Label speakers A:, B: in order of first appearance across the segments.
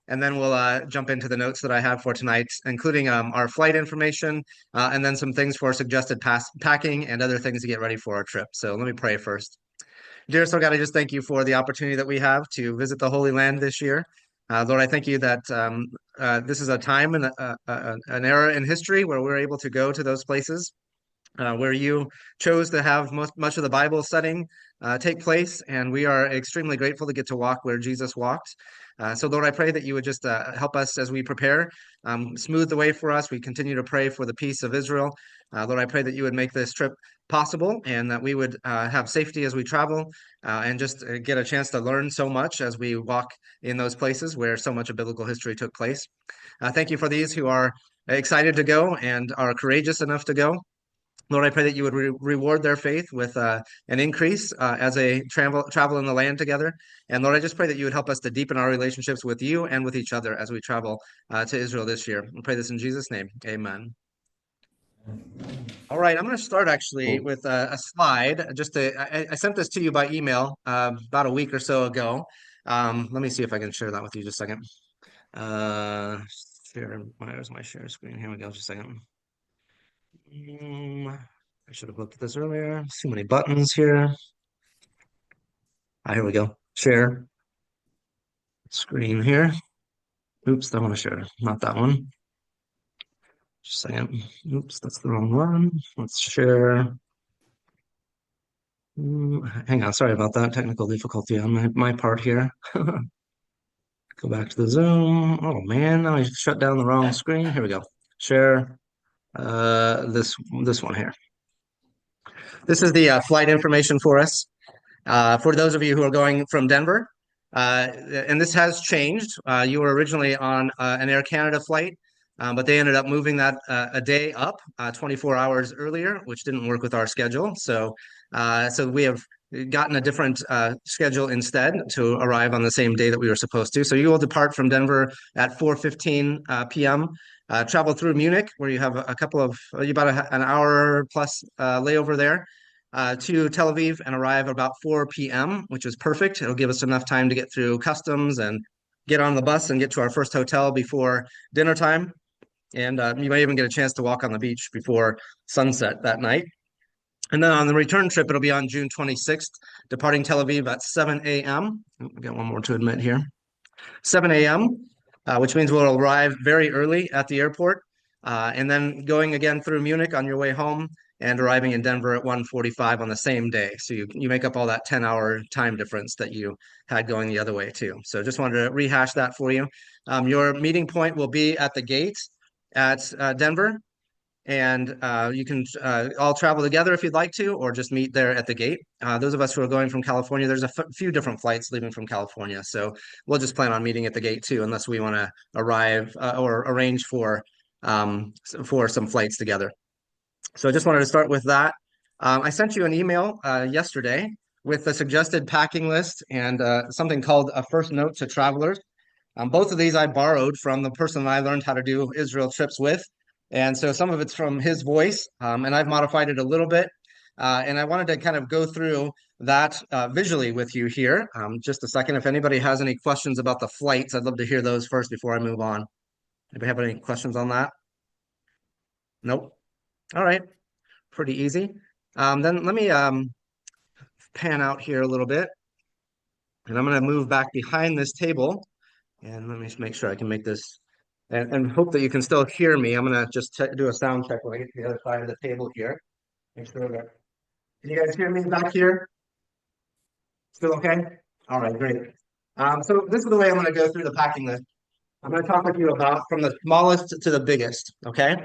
A: and then we'll jump into the notes that I have for tonight, including our flight information, and then some things for suggested packing and other things to get ready for our trip. So let me pray first. Dear so God, I just thank you for the opportunity that we have to visit the Holy Land this year. Lord, I thank you that this is a time and an era in history where we're able to go to those places where you chose to have much of the Bible studying take place, and we are extremely grateful to get to walk where Jesus walked. So, Lord, I pray that you would just help us as we prepare, smooth the way for us. We continue to pray for the peace of Israel. Lord, I pray that you would make this trip possible and that we would have safety as we travel and just get a chance to learn so much as we walk in those places where so much of biblical history took place. Thank you for these who are excited to go and are courageous enough to go. Lord, I pray that you would reward their faith with an increase as they travel in the land together. And Lord, I just pray that you would help us to deepen our relationships with you and with each other as we travel to Israel this year. I pray this in Jesus' name. Amen. All right, I'm going to start actually
B: Cool.
A: with a slide. I sent this to you by email about a week or so ago. Let me see if I can share that with you just a second. Where's my share screen? Here we go, just a second. I should have looked at this earlier. So many buttons here. Here we go. Share screen here. Oops, I want to share. Not that one. Just a second. Oops, that's the wrong one. Let's share. Hang on. Sorry about that. Technical difficulty on my part here. Go back to the Zoom. Oh man, I shut down the wrong screen. Here we go. Share this one here. This is the flight information for us. For those of you who are going from Denver, and this has changed. You were originally on an Air Canada flight, but they ended up moving that a day up, 24 hours earlier, which didn't work with our schedule. So we have gotten a different schedule instead to arrive on the same day that we were supposed to. So you will depart from Denver at 4:15 p.m. Travel through Munich, where you have a couple of about an hour plus layover there to Tel Aviv and arrive about 4 p.m., which is perfect. It'll give us enough time to get through customs and get on the bus and get to our first hotel before dinner time. And you might even get a chance to walk on the beach before sunset that night. And then on the return trip, it'll be on June 26th, departing Tel Aviv at 7 a.m. I've got one more to admit here. 7 a.m., which means we'll arrive very early at the airport, and then going again through Munich on your way home and arriving in Denver at 1:45 on the same day. So you make up all that 10-hour time difference that you had going the other way too. So just wanted to rehash that for you. Your meeting point will be at the gate at Denver, and you can all travel together if you'd like to, or just meet there at the gate. Those of us who are going from California, there's a few different flights leaving from California, so we'll just plan on meeting at the gate too, unless we want to arrive or arrange for some flights together. So I just wanted to start with that. I sent you an email yesterday with a suggested packing list and something called a first note to travelers. Both of these I borrowed from the person I learned how to do Israel trips with. And so some of it's from his voice, and I've modified it a little bit. And I wanted to kind of go through that visually with you here. Just a second. If anybody has any questions about the flights, I'd love to hear those first before I move on. Anybody have any questions on that? Nope. All right. Pretty easy. Then let me pan out here a little bit. And I'm going to move back behind this table. And let me just make sure I can make this and hope that you can still hear me. I'm going to just do a sound check when I get to the other side of the table here. Make sure that, can you guys hear me back here? Still okay? All right, great. So this is the way I'm going to go through the packing list. I'm going to talk with you about from the smallest to the biggest, okay?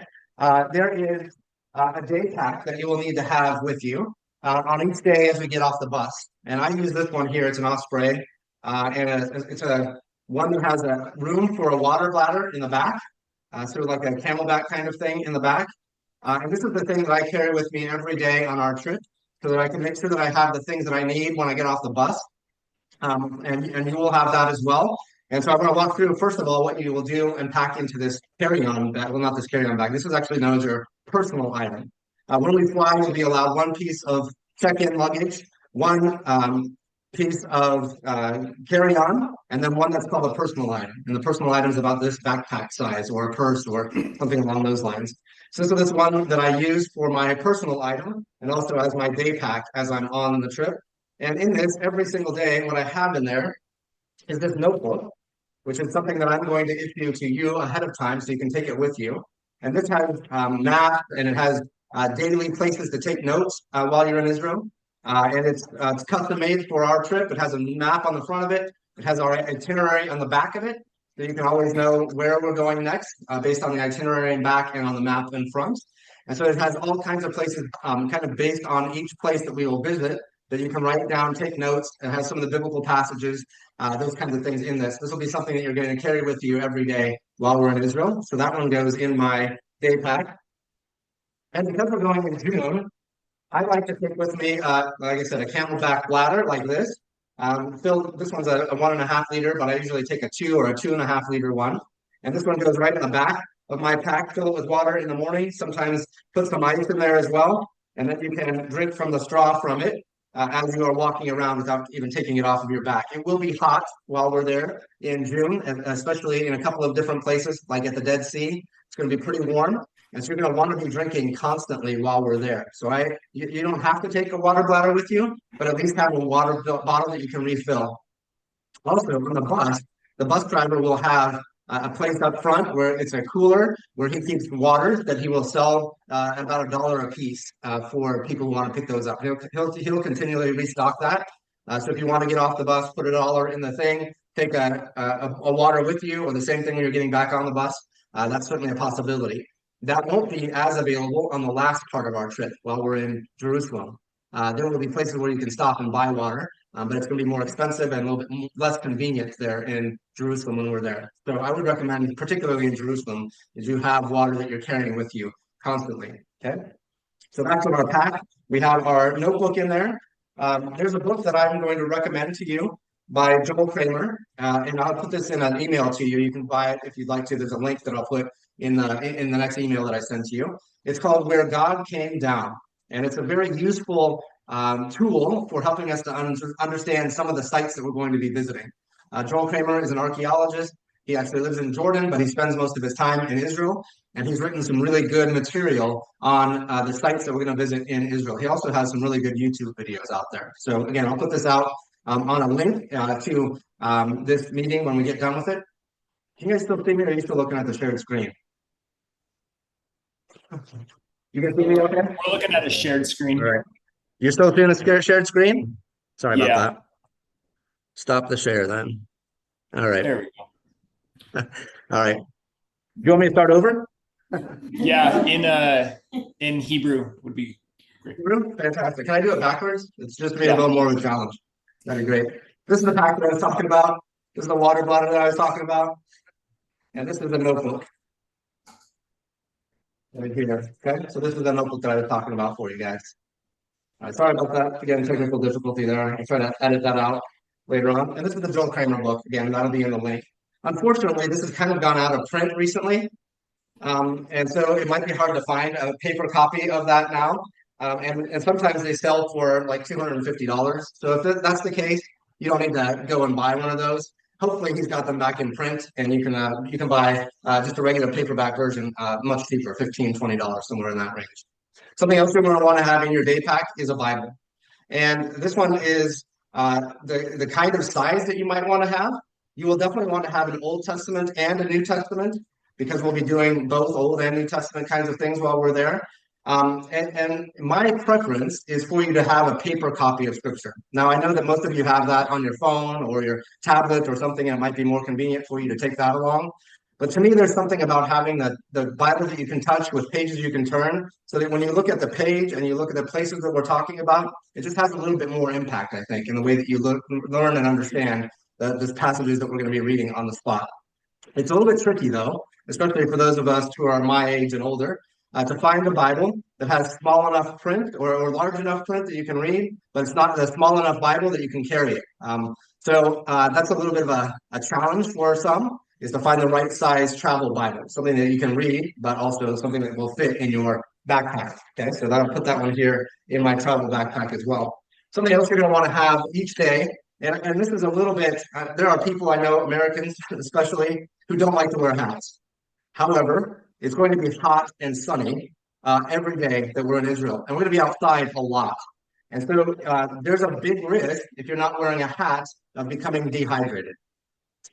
A: There is a day pack that you will need to have with you on each day as we get off the bus. And I use this one here. It's an Osprey, and it's a one that has a room for a water bladder in the back, sort of like a camelback kind of thing in the back. And this is the thing that I carry with me every day on our trip so that I can make sure that I have the things that I need when I get off the bus. And you will have that as well. And so I'm going to walk through, first of all, what you will do and pack into this carry-on bag. Well, not this carry-on bag. This is actually known as your personal item. When we fly, you'll be allowed one piece of check-in luggage, one piece of carry-on, and then one that's called a personal item. And the personal item is about this backpack size or a purse or something along those lines. So this is this one that I use for my personal item and also as my day pack as I'm on the trip. And in this, every single day, what I have in there is this notebook, which is something that I'm going to issue to you ahead of time so you can take it with you. And this has maps and it has daily places to take notes while you're in Israel. And it's custom made for our trip. It has a map on the front of it. It has our itinerary on the back of it. So you can always know where we're going next based on the itinerary in back and on the map in front. And so it has all kinds of places kind of based on each place that we will visit that you can write down, take notes. It has some of the biblical passages, those kinds of things in this. This will be something that you're going to carry with you every day while we're in Israel. So that one goes in my day pack. And because we're going in June, I like to take with me, like I said, a Camelback bladder like this. This one's a 1.5 liter, but I usually take a 2 or a 2.5 liter one. And this one goes right in the back of my pack, fill it with water in the morning, sometimes put some ice in there as well. And then you can drink from the straw from it as you are walking around without even taking it off of your back. It will be hot while we're there in June, and especially in a couple of different places, like at the Dead Sea. It's going to be pretty warm. And so you're going to want to be drinking constantly while we're there. So you don't have to take a water bladder with you, but at least have a water bottle that you can refill. Also, on the bus driver will have a place up front where it's a cooler where he keeps waters that he will sell about $1 a piece for people who want to pick those up. He'll continually restock that. So if you want to get off the bus, put $1 in the thing, take a water with you, or the same thing when you're getting back on the bus. That's certainly a possibility. That won't be as available on the last part of our trip while we're in Jerusalem. There will be places where you can stop and buy water, but it's going to be more expensive and a little bit less convenient there in Jerusalem when we're there. So I would recommend, particularly in Jerusalem, is you have water that you're carrying with you constantly. Okay. So back to our pack, we have our notebook in there. There's a book that I'm going to recommend to you by Joel Kramer, and I'll put this in an email to you. You can buy it if you'd like to. There's a link that I'll put in the next email that I send to you. It's called Where God Came Down, and it's a very useful tool for helping us to understand some of the sites that we're going to be visiting. Joel Kramer is an archaeologist. He actually lives in Jordan, but he spends most of his time in Israel, and he's written some really good material on the sites that we're going to visit in Israel. He also has some really good YouTube videos out there. So again, I'll put this out on a link to this meeting when we get done with it. Can you guys still see me, or are you still looking at the shared screen? You can see me okay?
B: We're looking at a shared screen.
A: All right. You're still seeing the shared screen? Sorry about that. Stop the share then. All right.
B: There we go.
A: All right. Do you want me to start over?
B: Yeah, in Hebrew would be great.
A: Hebrew? Fantastic. Can I do it backwards? It's just to be a little more of a challenge. That'd be great. This is the pack that I was talking about. This is the water bladder that I was talking about. And this is the notebook. Right here. Okay, so this is the notebook that I was talking about for you guys. All right, sorry about that. Again, technical difficulty there. I'll try to edit that out later on. And this is the Joel Kramer book. Again, that'll be in the link. Unfortunately, this has kind of gone out of print recently. And so it might be hard to find a paper copy of that now. And sometimes they sell for like $250. So if that's the case, you don't need to go and buy one of those. Hopefully he's got them back in print, and you can buy just a regular paperback version much cheaper, $15, $20, somewhere in that range. Something else you're going to want to have in your day pack is a Bible. And this one is the kind of size that you might want to have. You will definitely want to have an Old Testament and a New Testament, because we'll be doing both Old and New Testament kinds of things while we're there. And my preference is for you to have a paper copy of Scripture. Now, I know that most of you have that on your phone or your tablet or something, and it might be more convenient for you to take that along. But to me, there's something about having the Bible that you can touch with pages you can turn, so that when you look at the page and you look at the places that we're talking about, it just has a little bit more impact, I think, in the way that you learn and understand the passages that we're going to be reading on the spot. It's a little bit tricky, though, especially for those of us who are my age and older, to find a Bible that has small enough print or large enough print that you can read, but it's not a small enough Bible that you can carry it. So that's a little bit of a challenge for some, is to find the right size travel Bible, something that you can read, but also something that will fit in your backpack. Okay, so that'll put that one here in my travel backpack as well. Something else you're going to want to have each day And this is a little bit, there are people I know, Americans especially, who don't like to wear hats. However, it's going to be hot and sunny every day that we're in Israel, and we're going to be outside a lot. And so there's a big risk if you're not wearing a hat of becoming dehydrated.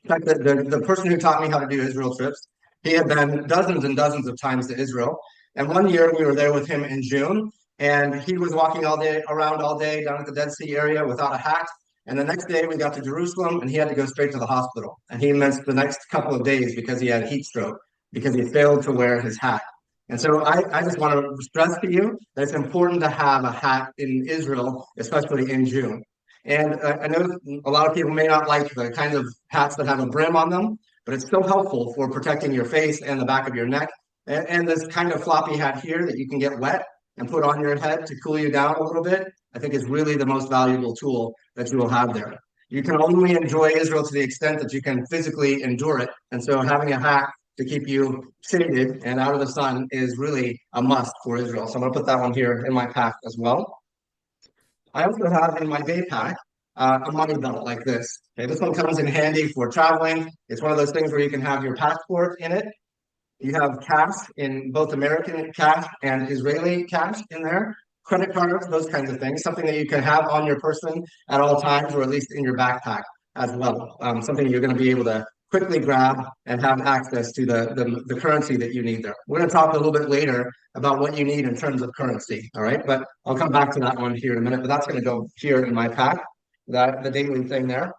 A: In fact, the person who taught me how to do Israel trips, he had been dozens and dozens of times to Israel. And one year we were there with him in June, and he was walking all day around all day down at the Dead Sea area without a hat. And the next day we got to Jerusalem, and he had to go straight to the hospital. And he missed the next couple of days because he had heat stroke because he failed to wear his hat. And so I just want to stress to you that it's important to have a hat in Israel, especially in June. And I know a lot of people may not like the kind of hats that have a brim on them, but it's so helpful for protecting your face and the back of your neck. And this kind of floppy hat here that you can get wet and put on your head to cool you down a little bit, I think is really the most valuable tool that you will have there. You can only enjoy Israel to the extent that you can physically endure it. And so having a hat to keep you shaded and out of the sun is really a must for Israel. So I'm going to put that one here in my pack as well. I also have in my day pack a money belt like this. Okay, this one comes in handy for traveling. It's one of those things where you can have your passport in it. You have cash in both American cash and Israeli cash in there, credit cards, those kinds of things, something that you can have on your person at all times, or at least in your backpack as well. Something you're going to be able to quickly grab and have access to the currency that you need there. We're going to talk a little bit later about what you need in terms of currency, all right? But I'll come back to that one here in a minute, but that's going to go here in my pack, the daily thing there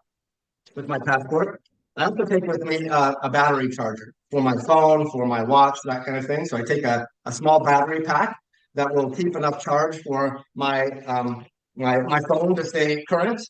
A: with my passport. I also take with me a battery charger for my phone, for my watch, that kind of thing. So I take a small battery pack that will keep enough charge for my phone to stay current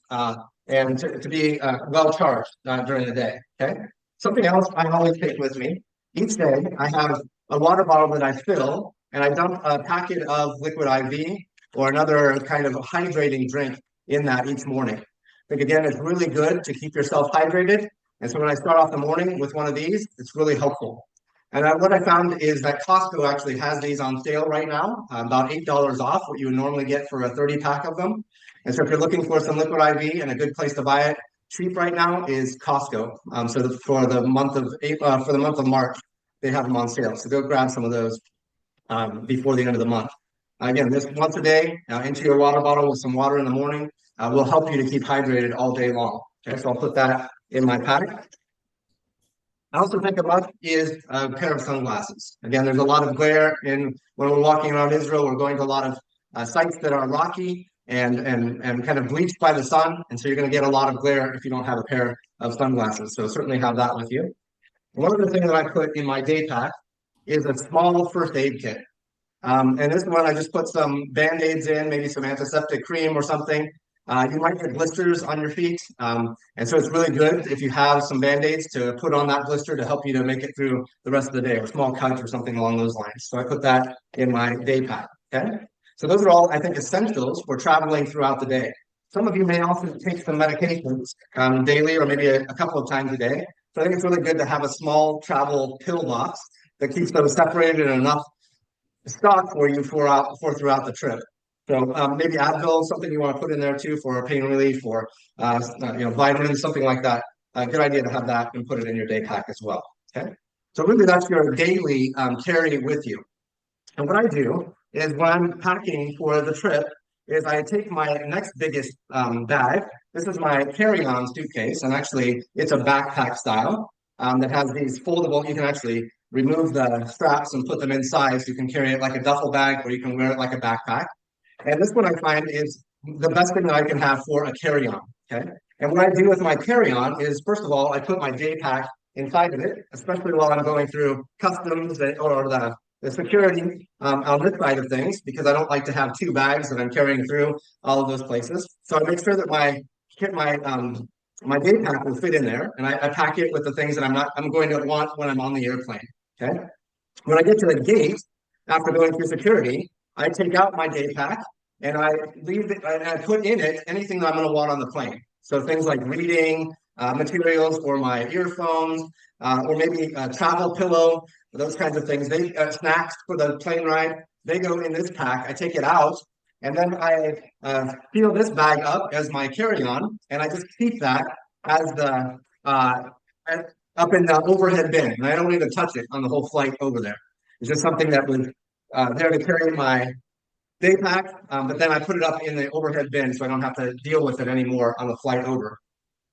A: and to be well charged during the day. Okay. Something else I always take with me each day. I have a water bottle that I fill, and I dump a packet of liquid IV or another kind of hydrating drink in that each morning. I think again, it's really good to keep yourself hydrated. And so when I start off the morning with one of these, it's really helpful. And what I found is that Costco actually has these on sale right now, about $8 off what you would normally get for a 30 pack of them. And so if you're looking for some liquid IV and a good place to buy it, cheap right now is Costco. So for the month of April, for the month of March, they have them on sale. So go grab some of those before the end of the month. Again, this once a day into your water bottle with some water in the morning will help you to keep hydrated all day long. Okay, so I'll put that in my pack. I also think a must is a pair of sunglasses. Again, there's a lot of glare when we're walking around Israel. We're going to a lot of sites that are rocky and kind of bleached by the sun, and so you're going to get a lot of glare if you don't have a pair of sunglasses. So certainly have that with you. One of the things that I put in my day pack is a small first aid kit. And this one, I just put some Band-Aids in, maybe some antiseptic cream or something. You might get blisters on your feet. And so it's really good if you have some Band-Aids to put on that blister to help you to make it through the rest of the day, or small cut or something along those lines. So I put that in my day pack, okay? So those are all, I think, essentials for traveling throughout the day. Some of you may also take some medications daily or maybe a couple of times a day. So I think it's really good to have a small travel pill box that keeps those separated and enough stock for you for throughout the trip. So maybe Advil, something you want to put in there too for pain relief, or vitamins, something like that. Good idea to have that and put it in your day pack as well. Okay, so really that's your daily carry with you. And what I do is when I'm packing for the trip, is I take my next biggest bag. This is my carry-on suitcase, and actually it's a backpack style that has these foldable. You can actually remove the straps and put them inside, so you can carry it like a duffel bag, or you can wear it like a backpack. And this one I find is the best thing that I can have for a carry-on, okay? And what I do with my carry-on is, first of all, I put my day pack inside of it, especially while I'm going through customs or the security on this side of things, because I don't like to have two bags that I'm carrying through all of those places. So I make sure that my day pack will fit in there, and I pack it with the things that I'm going to want when I'm on the airplane, okay? When I get to the gate, after going through security, I take out my day pack and I leave it, and I put in it anything that I'm going to want on the plane. So things like reading materials, or my earphones, or maybe a travel pillow, those kinds of things. Snacks for the plane ride, they go in this pack. I take it out And then I fill this bag up as my carry-on, and I just keep that as the up in the overhead bin, and I don't even touch it on the whole flight over there. It's just something that was there to carry my day pack, but then I put it up in the overhead bin so I don't have to deal with it anymore on the flight over.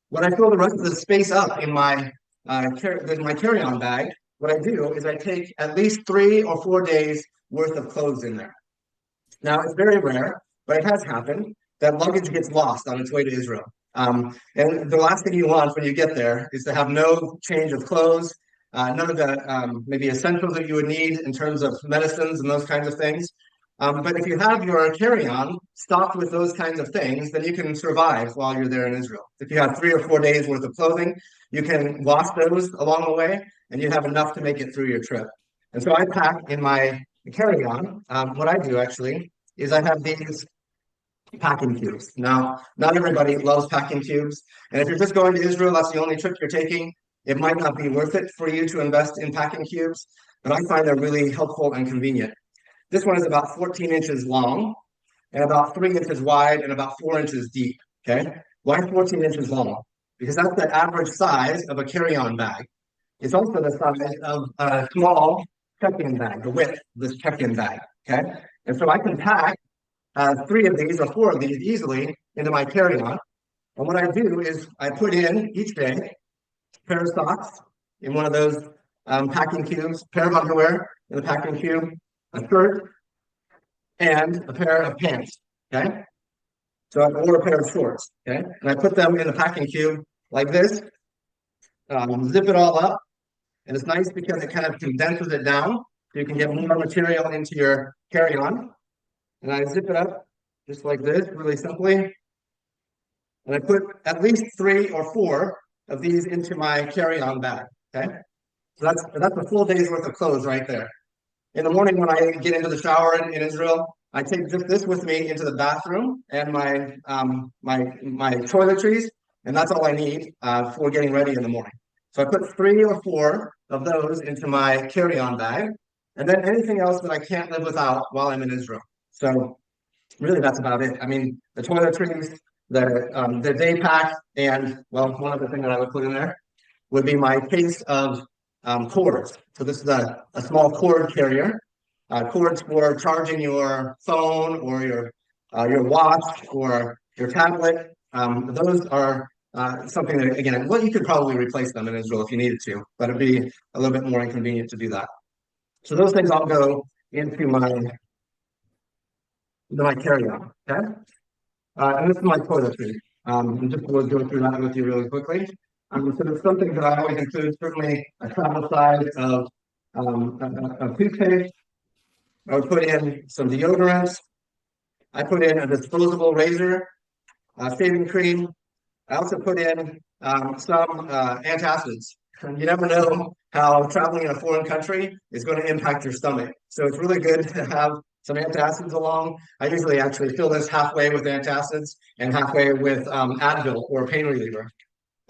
A: When I fill the rest of the space up in my carry-on bag, what I do is I take at least 3 or 4 days worth of clothes in there. Now, it's very rare, but it has happened that luggage gets lost on its way to Israel. And the last thing you want when you get there is to have no change of clothes, none of the maybe essentials that you would need in terms of medicines and those kinds of things. But if you have your carry-on stocked with those kinds of things, then you can survive while you're there in Israel. If you have 3 or 4 days worth of clothing, you can wash those along the way, and you have enough to make it through your trip. And so I pack in my carry-on. What I do actually is I have these packing cubes. Now, not everybody loves packing cubes, and if you're just going to Israel, that's the only trip you're taking, it might not be worth it for you to invest in packing cubes, but I find they're really helpful and convenient. This one is about 14 inches long and about 3 inches wide and about 4 inches deep. Okay. Why 14 inches long? Because that's the average size of a carry-on bag. It's also the size of a small check-in bag, the width of this check-in bag. Okay. And so I can pack 3 of these or 4 of these easily into my carry-on. And what I do is I put in each day a pair of socks in one of those packing cubes, pair of underwear in the packing cube, a shirt, and a pair of pants, okay? So, or a pair of shorts, okay? And I put them in the packing cube like this, zip it all up, and it's nice because it kind of condenses it down, so you can get more material into your carry-on. And I zip it up just like this, really simply. And I put at least 3 or 4 of these into my carry-on bag, okay? So that's a full day's worth of clothes right there. In the morning when I get into the shower in Israel, I take just this with me into the bathroom and my toiletries, and that's all I need for getting ready in the morning. So I put 3 or 4 of those into my carry-on bag, and then anything else that I can't live without while I'm in Israel. So really, that's about it. I mean, the toiletries, the day pack, and well, one other thing that I would put in there would be my case of cords. So this is a small cord carrier. Cords for charging your phone or your watch or your tablet. Those are something that, again, well, you could probably replace them in Israel if you needed to, but it'd be a little bit more inconvenient to do that. So those things all go into my carry-on, okay? And this is my toiletry. I'm just going to go through that with you really quickly. So there's something that I always include, certainly a travel size of a toothpaste. I would put in some deodorants. I put in a disposable razor, shaving cream. I also put in some antacids. You never know how traveling in a foreign country is going to impact your stomach. So it's really good to have some antacids along. I usually actually fill this halfway with antacids and halfway with Advil or a pain reliever.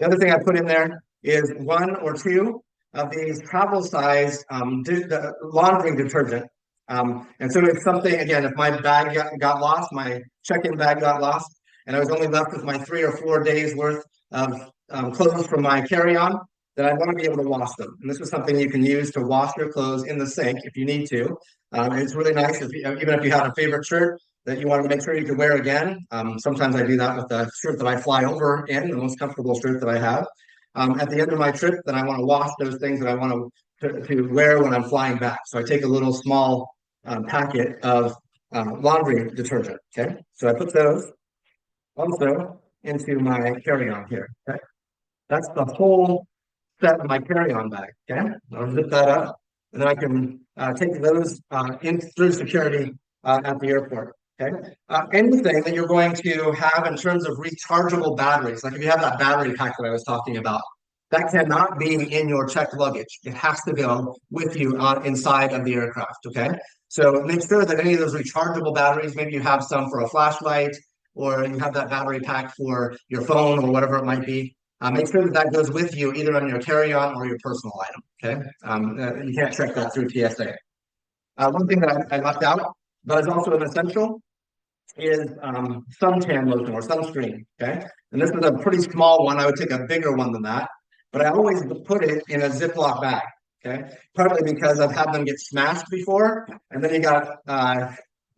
A: The other thing I put in there is 1 or 2 of these travel size laundry detergent. And so it's something, again, if my bag got lost, my check-in bag got lost, and I was only left with my 3 or 4 days worth of clothes from my carry-on, then I want to be able to wash them. And this is something you can use to wash your clothes in the sink if you need to. It's really nice, even if you have a favorite shirt that you want to make sure you can wear again. Sometimes I do that with the shirt that I fly over in, the most comfortable shirt that I have. At the end of my trip, then I want to wash those things that I want to wear when I'm flying back. So I take a little small packet of laundry detergent, okay? So I put those also into my carry-on here, okay? That's the whole set of my carry-on bag, okay? I'll zip that up, and then I can take those in through security at the airport. Okay. Anything that you're going to have in terms of rechargeable batteries, like if you have that battery pack that I was talking about, that cannot be in your checked luggage. It has to go with you inside of the aircraft. Okay. So make sure that any of those rechargeable batteries, maybe you have some for a flashlight, or you have that battery pack for your phone or whatever it might be. Make sure that that goes with you either on your carry-on or your personal item. Okay. You can't check that through TSA. One thing that I left out, but is also an essential, is suntan lotion or sunscreen. Okay. And this is a pretty small one. I would take a bigger one than that, but I always put it in a Ziploc bag. Okay. Partly because I've had them get smashed before, and then they've got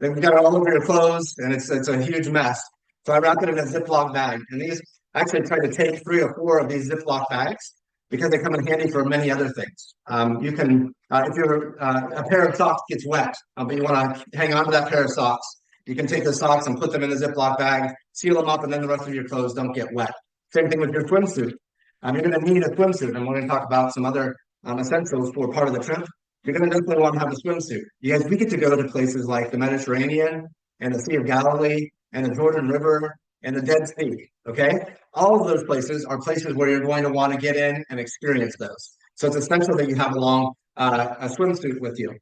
A: it all over your clothes, and it's a huge mess. So I wrap it in a Ziploc bag. And these I actually try to take 3 or 4 of these Ziploc bags because they come in handy for many other things. You can, if a pair of socks gets wet, but you want to hang on to that pair of socks, you can take the socks and put them in the Ziploc bag, seal them up, and then the rest of your clothes don't get wet. Same thing with your swimsuit. You're going to need a swimsuit, and we're going to talk about some other essentials for part of the trip. You're going to definitely want to have a swimsuit. You guys, we get to go to places like the Mediterranean and the Sea of Galilee and the Jordan River and the Dead Sea. Okay, all of those places are places where you're going to want to get in and experience those. So it's essential that you have along a swimsuit with you.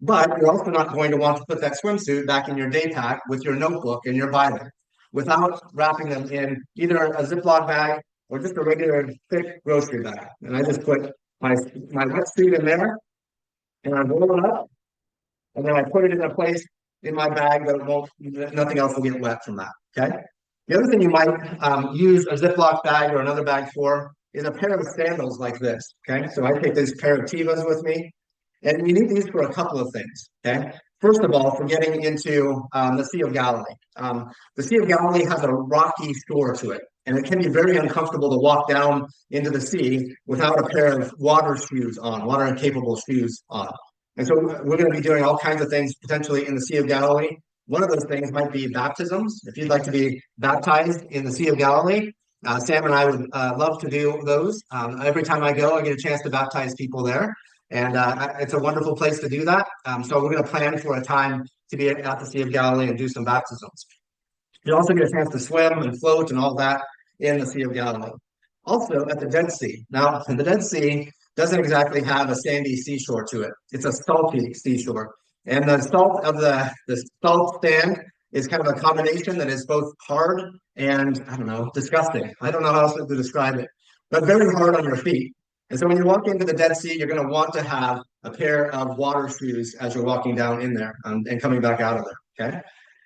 A: But you're also not going to want to put that swimsuit back in your day pack with your notebook and your Bible without wrapping them in either a Ziploc bag or just a regular thick grocery bag. And I just put my wetsuit in there, and I roll it up, and then I put it in a place in my bag that nothing else will get wet from that. Okay. The other thing you might use a Ziploc bag or another bag for is a pair of sandals like this. Okay. So I take this pair of Tevas with me. And you need these for a couple of things, okay? First of all, for getting into the Sea of Galilee. The Sea of Galilee has a rocky shore to it, and it can be very uncomfortable to walk down into the sea without a pair of water-capable shoes on. And so we're going to be doing all kinds of things potentially in the Sea of Galilee. One of those things might be baptisms. If you'd like to be baptized in the Sea of Galilee, Sam and I would love to do those. Every time I go, I get a chance to baptize people there. And it's a wonderful place to do that. So we're going to plan for a time to be at the Sea of Galilee and do some baptisms. You also get a chance to swim and float and all that in the Sea of Galilee. Also at the Dead Sea. Now, the Dead Sea doesn't exactly have a sandy seashore to it. It's a salty seashore. And the salt of the salt sand is kind of a combination that is both hard and, I don't know, disgusting. I don't know how else to describe it, but very hard on your feet. And so when you walk into the Dead Sea, you're going to want to have a pair of water shoes as you're walking down in there and coming back out of there, okay?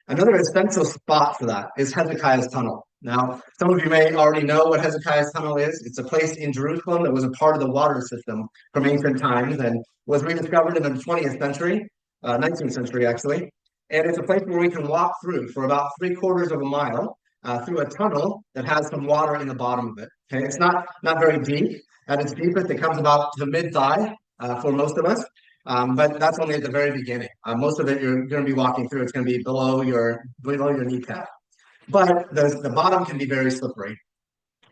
A: Another essential spot for that is Hezekiah's Tunnel. Now, some of you may already know what Hezekiah's Tunnel is. It's a place in Jerusalem that was a part of the water system from ancient times and was rediscovered in the 20th century, 19th century actually. And it's a place where we can walk through for about 3/4 of a mile through a tunnel that has some water in the bottom of it, okay? It's not very deep. At its deepest, it comes about to mid-thigh for most of us, but that's only at the very beginning. Most of it you're going to be walking through. It's going to be below your kneecap, but the bottom can be very slippery.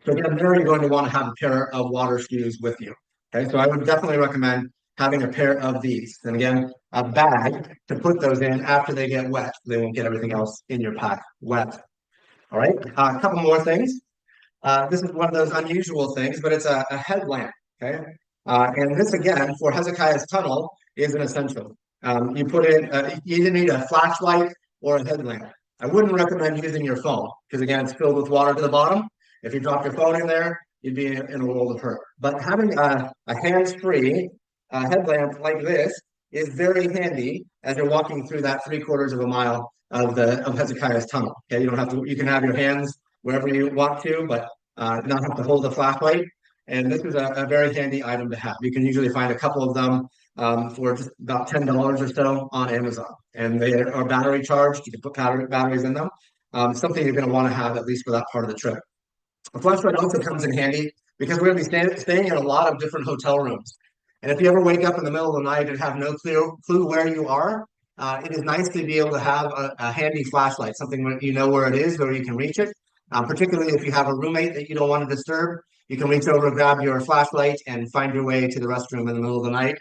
A: So again, there you're going to want to have a pair of water shoes with you. Okay, so I would definitely recommend having a pair of these, and again, a bag to put those in after they get wet. So they won't get everything else in your pack wet. All right, a couple more things. This is one of those unusual things, but it's a headlamp, okay? And this, again, for Hezekiah's Tunnel, is an essential. You either need a flashlight or a headlamp. I wouldn't recommend using your phone, because again, it's filled with water to the bottom. If you drop your phone in there, you'd be in a world of hurt. But having a hands-free headlamp like this is very handy as you're walking through that 3/4 of a mile of Hezekiah's Tunnel. Okay, you can have your hands wherever you want to, but not have to hold a flashlight. And this is a very handy item to have. You can usually find a couple of them for just about $10 or so on Amazon. And they are battery charged. You can put batteries in them. Something you're going to want to have at least for that part of the trip. A flashlight also comes in handy because we're going to be staying in a lot of different hotel rooms. And if you ever wake up in the middle of the night and have no clue where you are, it is nice to be able to have a handy flashlight, something where you know where it is, where you can reach it. Particularly if you have a roommate that you don't want to disturb, you can reach over, grab your flashlight, and find your way to the restroom in the middle of the night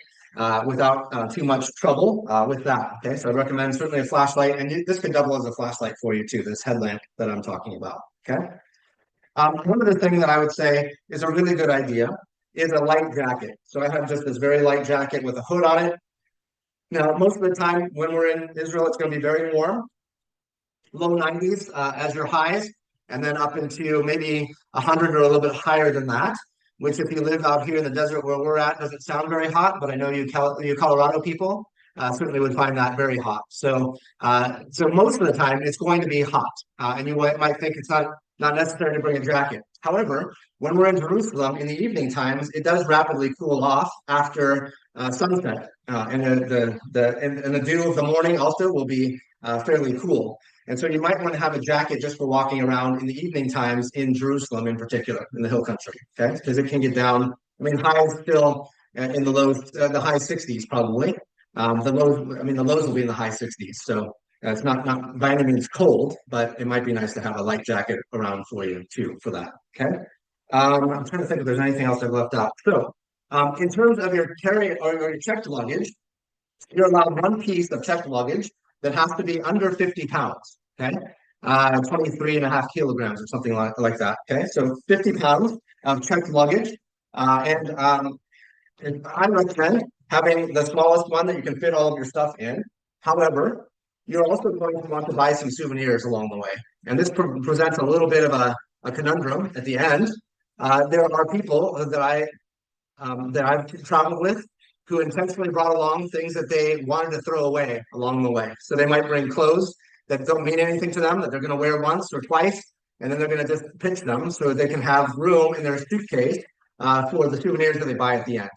A: without too much trouble with that. Okay, so I recommend certainly a flashlight, and this could double as a flashlight for you too, this headlamp that I'm talking about. Okay. One other thing that I would say is a really good idea is a light jacket. So I have just this very light jacket with a hood on it. Now, most of the time when we're in Israel, it's going to be very warm, low 90s as your highs, and then up into maybe 100 or a little bit higher than that, which if you live out here in the desert where we're at, doesn't sound very hot, but I know you Colorado people, certainly would find that very hot. So, so most of the time it's going to be hot, and you might think it's not necessary to bring a jacket. However, when we're in Jerusalem in the evening times, it does rapidly cool off after sunset, and the dew of the morning also will be fairly cool. And so you might want to have a jacket just for walking around in the evening times in Jerusalem, in particular, in the hill country, okay? Because it can get down. I mean, highs still in the lows, the high 60s probably. The lows, I mean, the lows will be in the high 60s. So it's not by any means cold, but it might be nice to have a light jacket around for you too for that. Okay. I'm trying to think if there's anything else I've left out. So, in terms of your carry or your checked luggage, you're allowed one piece of checked luggage that has to be under 50 pounds. Okay. 23.5 kilograms or something like that. Okay. So 50 pounds of checked luggage. And I recommend having the smallest one that you can fit all of your stuff in. However, you're also going to want to buy some souvenirs along the way. And this presents a little bit of a conundrum at the end. There are people that I've traveled with who intentionally brought along things that they wanted to throw away along the way. So they might bring clothes that don't mean anything to them, that they're going to wear once or twice, and then they're going to just pitch them so they can have room in their suitcase for the souvenirs that they buy at the end.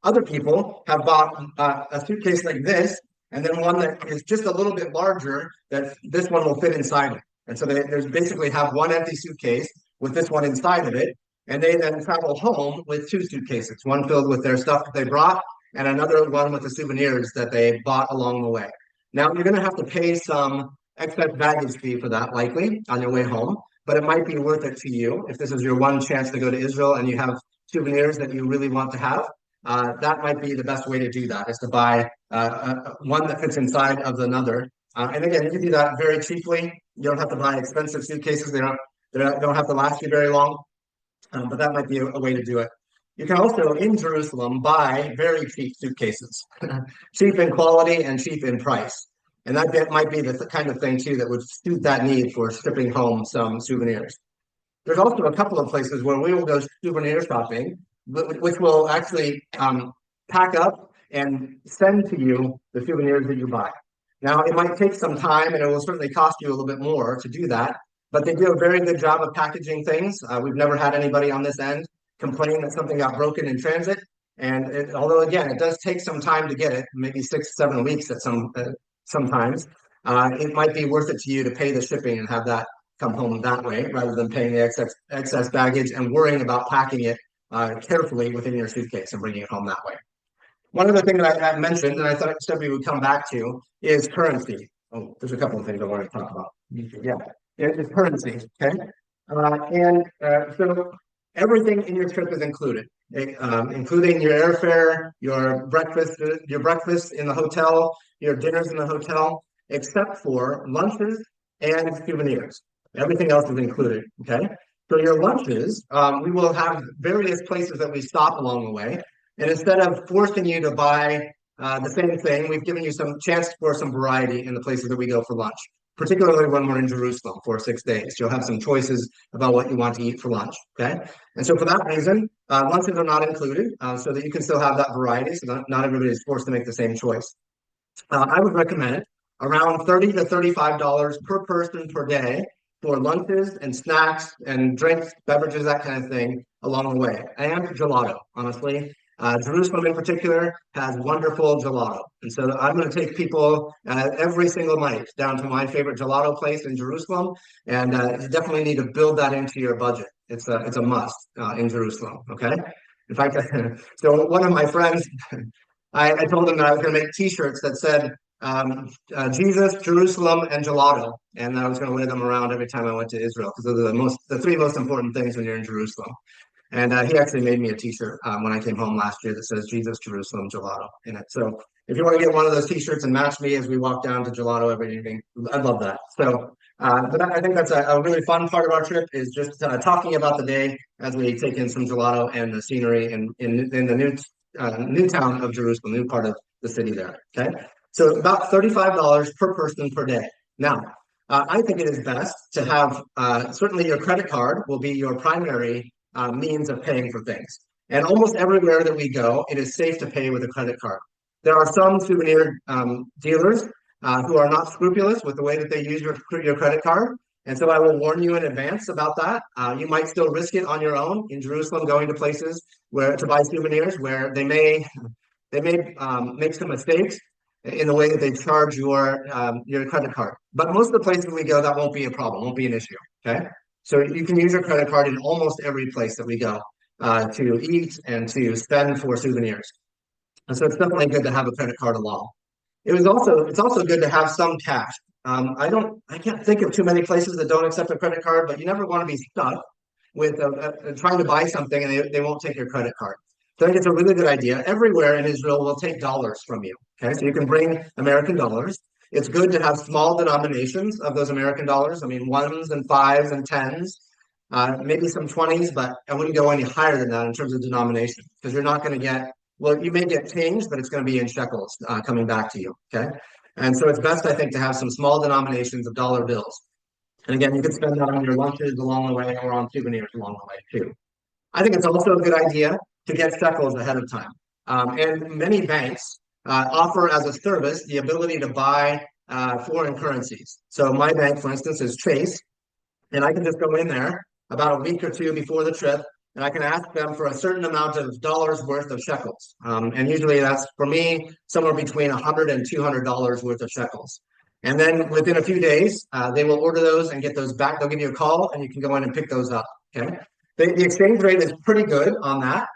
A: Other people have bought a suitcase like this, and then one that is just a little bit larger, that this one will fit inside it. And so they basically have one empty suitcase with this one inside of it, and they then travel home with two suitcases, one filled with their stuff that they brought, and another one with the souvenirs that they bought along the way. Now, you're going to have to pay some excess baggage fee for that, likely, on your way home, but it might be worth it to you if this is your one chance to go to Israel and you have souvenirs that you really want to have. That might be the best way to do that, is to buy one that fits inside of another. And again, you can do that very cheaply. You don't have to buy expensive suitcases. They don't have to last you very long, but that might be a way to do it. You can also, in Jerusalem, buy very cheap suitcases, cheap in quality and cheap in price. And that might be the kind of thing, too, that would suit that need for shipping home some souvenirs. There's also a couple of places where we will go souvenir shopping, which will actually pack up and send to you the souvenirs that you buy. Now, it might take some time, and it will certainly cost you a little bit more to do that, but they do a very good job of packaging things. We've never had anybody on this end complain that something got broken in transit. And although, again, it does take some time to get it, maybe 6 to 7 weeks at sometimes, it might be worth it to you to pay the shipping and have that come home that way, rather than paying the excess baggage and worrying about packing it carefully within your suitcase and bringing it home that way. One other thing that I mentioned, and I thought we would come back to, is currency. Oh, there's a couple of things I want to talk about. Yeah, it's currency. Okay, so everything in your trip is included, including your airfare, your breakfast in the hotel, your dinners in the hotel, except for lunches and souvenirs. Everything else is included. Okay. So your lunches, we will have various places that we stop along the way. And instead of forcing you to buy the same thing, we've given you some chance for some variety in the places that we go for lunch, particularly when we're in Jerusalem for 6 days. You'll have some choices about what you want to eat for lunch, okay? And so for that reason, lunches are not included, so that you can still have that variety, so not everybody is forced to make the same choice. I would recommend around $30 to $35 per person per day for lunches and snacks and drinks, beverages, that kind of thing along the way. And gelato, honestly. Jerusalem in particular has wonderful gelato. And so I'm going to take people every single night down to my favorite gelato place in Jerusalem. And you definitely need to build that into your budget. It's a must in Jerusalem, okay? In fact, so one of my friends, I told him that I was going to make t-shirts that said, Jesus, Jerusalem, and gelato. And I was going to wear them around every time I went to Israel, because those are the three most important things when you're in Jerusalem. And he actually made me a t-shirt when I came home last year that says Jesus, Jerusalem, gelato in it. So if you want to get one of those t-shirts and match me as we walk down to gelato every evening, I'd love that. So but I think that's a really fun part of our trip, is just talking about the day as we take in some gelato and the scenery in the new town of Jerusalem, new part of the city there. Okay. So about $35 per person per day. Now, I think it is best to have, certainly your credit card will be your primary means of paying for things. And almost everywhere that we go, it is safe to pay with a credit card. There are some souvenir dealers who are not scrupulous with the way that they use your credit card. And so I will warn you in advance about that. You might still risk it on your own in Jerusalem, going to places where to buy souvenirs where they may make some mistakes in the way that they charge your credit card. But most of the places we go, that won't be a problem, won't be an issue. Okay, so you can use your credit card in almost every place that we go to eat and to spend for souvenirs. And so it's definitely good to have a credit card along. It's also good to have some cash. I can't think of too many places that don't accept a credit card, but you never want to be stuck with trying to buy something and they won't take your credit card. So I think it's a really good idea. Everywhere in Israel will take dollars from you. Okay, so you can bring American dollars. It's good to have small denominations of those American dollars. I mean, ones and fives and tens, maybe some 20s, but I wouldn't go any higher than that in terms of denomination because you're not going to get, well, you may get change, but it's going to be in shekels coming back to you. Okay, and so it's best, I think, to have some small denominations of dollar bills. And again, you can spend that on your lunches along the way or on souvenirs along the way too. I think it's also a good idea to get shekels ahead of time. And many banks offer as a service the ability to buy foreign currencies. So my bank, for instance, is Chase, and I can just go in there about a week or two before the trip, and I can ask them for a certain amount of dollars worth of shekels. And usually that's, for me, somewhere between $100 and $200 worth of shekels. And then within a few days, they will order those and get those back. They'll give you a call, and you can go in and pick those up. Okay. The exchange rate is pretty good on that.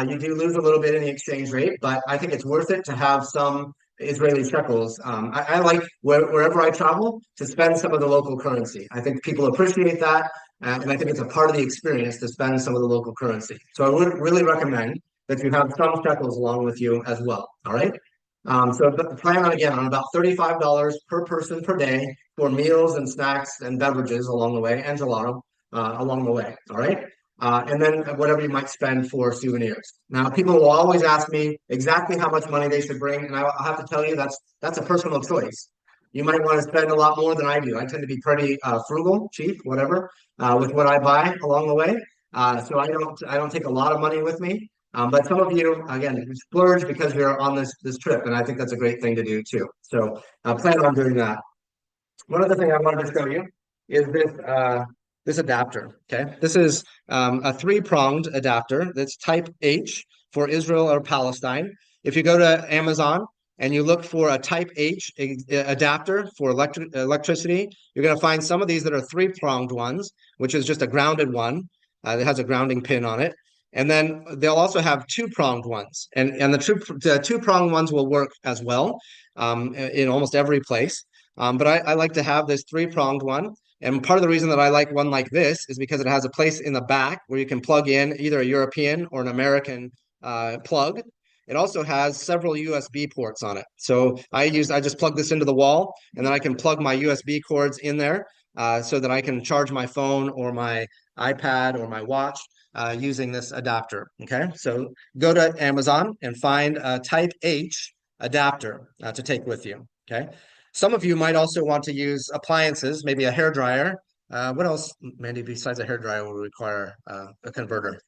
A: You do lose a little bit in the exchange rate, but I think it's worth it to have some Israeli shekels. I like wherever I travel to spend some of the local currency. I think people appreciate that, and I think it's a part of the experience to spend some of the local currency. So I would really recommend that you have some shekels along with you as well. All right. So plan on again on about $35 per person per day for meals and snacks and beverages along the way, and gelato along the way. All right. And then whatever you might spend for souvenirs. Now, people will always ask me exactly how much money they should bring, and I'll have to tell you that's a personal choice. You might want to spend a lot more than I do. I tend to be pretty frugal, cheap, whatever, with what I buy along the way. So I don't take a lot of money with me. But some of you, again, splurge because you're on this trip, and I think that's a great thing to do too. So plan on doing that. One other thing I wanted to show you is this adapter. Okay, this is a three-pronged adapter that's type H for Israel or Palestine. If you go to Amazon and you look for a type H adapter for electricity, you're going to find some of these that are three-pronged ones, which is just a grounded one that has a grounding pin on it. And then they'll also have two-pronged ones, and the two-pronged ones will work as well in almost every place. But I like to have this three-pronged one. And part of the reason that I like one like this is because it has a place in the back where you can plug in either a European or an American plug. It also has several USB ports on it. So I just plug this into the wall, and then I can plug my USB cords in there so that I can charge my phone or my iPad or my watch using this adapter. Okay, so go to Amazon and find a type H adapter to take with you. Okay. Some of you might also want to use appliances, maybe a hair dryer. What else, Mandy, besides a hair dryer will require a converter?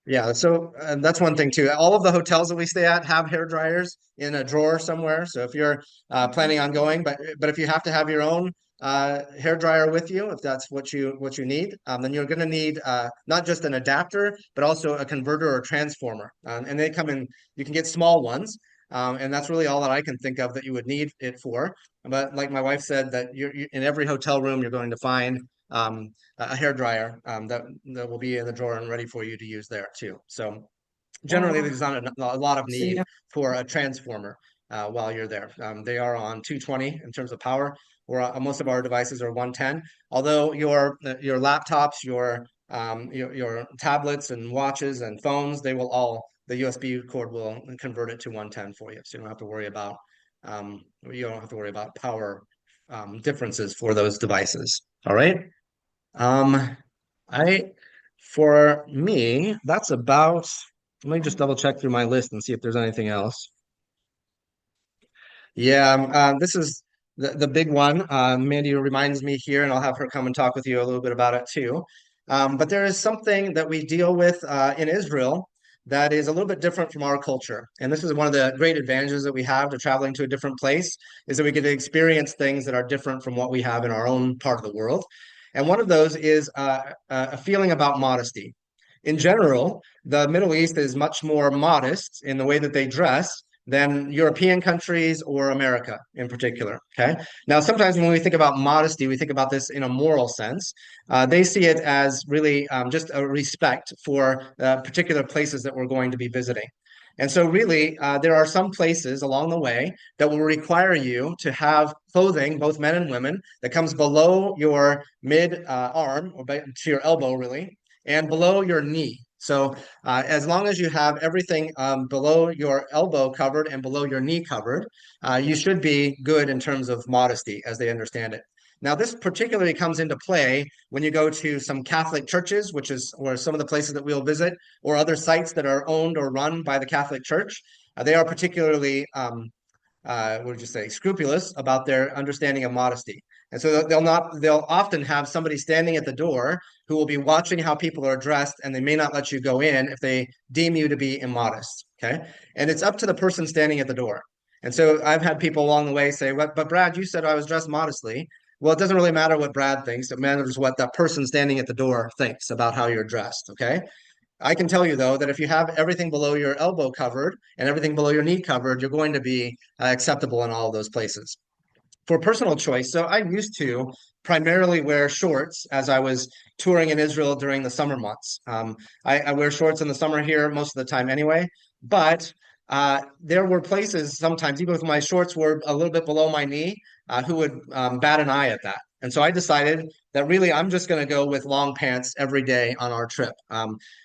A: Yeah, so that's one thing too. All of the hotels that we stay at have hair dryers in a drawer somewhere. So if you're planning on going, but if you have to have your own hair dryer with you, if that's what you need, then you're going to need not just an adapter, but also a converter or transformer. And they come in. You can get small ones. And that's really all that I can think of that you would need it for. But like my wife said, that you're in every hotel room, you're going to find a hair dryer that will be in the drawer and ready for you to use there too. So generally, there's not a lot of need for a transformer while you're there. They are on 220 in terms of power, or most of our devices are 110. Although your laptops, your tablets and watches and phones, they will all, the USB cord will convert it to 110 for you, so you don't have to worry about power differences for those devices. All right. For me, that's about. Let me just double check through my list and see if there's anything else. Yeah, this is the big one. Mandy reminds me here, and I'll have her come and talk with you a little bit about it too. But there is something that we deal with in Israel that is a little bit different from our culture. And this is one of the great advantages that we have to traveling to a different place, is that we get to experience things that are different from what we have in our own part of the world. And one of those is a feeling about modesty. In general, the Middle East is much more modest in the way that they dress than European countries or America in particular. Okay. Now, sometimes when we think about modesty, we think about this in a moral sense. They see it as really just a respect for particular places that we're going to be visiting. And so, really, there are some places along the way that will require you to have clothing, both men and women, that comes below your mid arm or to your elbow, really, and below your knee. So as long as you have everything below your elbow covered and below your knee covered, you should be good in terms of modesty as they understand it. Now, this particularly comes into play when you go to some Catholic churches, which is or some of the places that we'll visit, or other sites that are owned or run by the Catholic Church. They are particularly what would you say, scrupulous about their understanding of modesty. And so they'll often have somebody standing at the door who will be watching how people are dressed, and they may not let you go in if they deem you to be immodest. Okay. And it's up to the person standing at the door. And so I've had people along the way say, but Brad, you said I was dressed modestly. Well, it doesn't really matter what Brad thinks. It matters what that person standing at the door thinks about how you're dressed. Okay. I can tell you though that if you have everything below your elbow covered and everything below your knee covered, you're going to be acceptable in all of those places. For personal choice, so I used to primarily wear shorts as I was touring in Israel during the summer months. I wear shorts in the summer here most of the time anyway, but there were places sometimes, even if my shorts were a little bit below my knee, who would bat an eye at that. And so I decided that really I'm just going to go with long pants every day on our trip.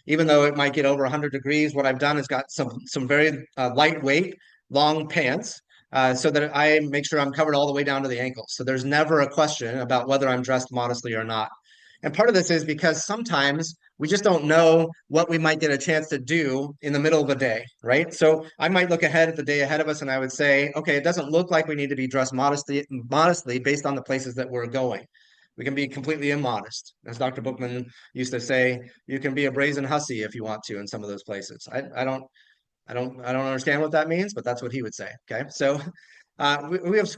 A: Even though it might get over 100 degrees, what I've done is got some very lightweight long pants so that I make sure I'm covered all the way down to the ankles. So there's never a question about whether I'm dressed modestly or not. And part of this is because sometimes we just don't know what we might get a chance to do in the middle of a day, right? So I might look ahead at the day ahead of us and I would say, okay, it doesn't look like we need to be dressed modestly based on the places that we're going. We can be completely immodest. As Dr. Bookman used to say, you can be a brazen hussy if you want to in some of those places. I don't understand what that means, but that's what he would say. Okay. So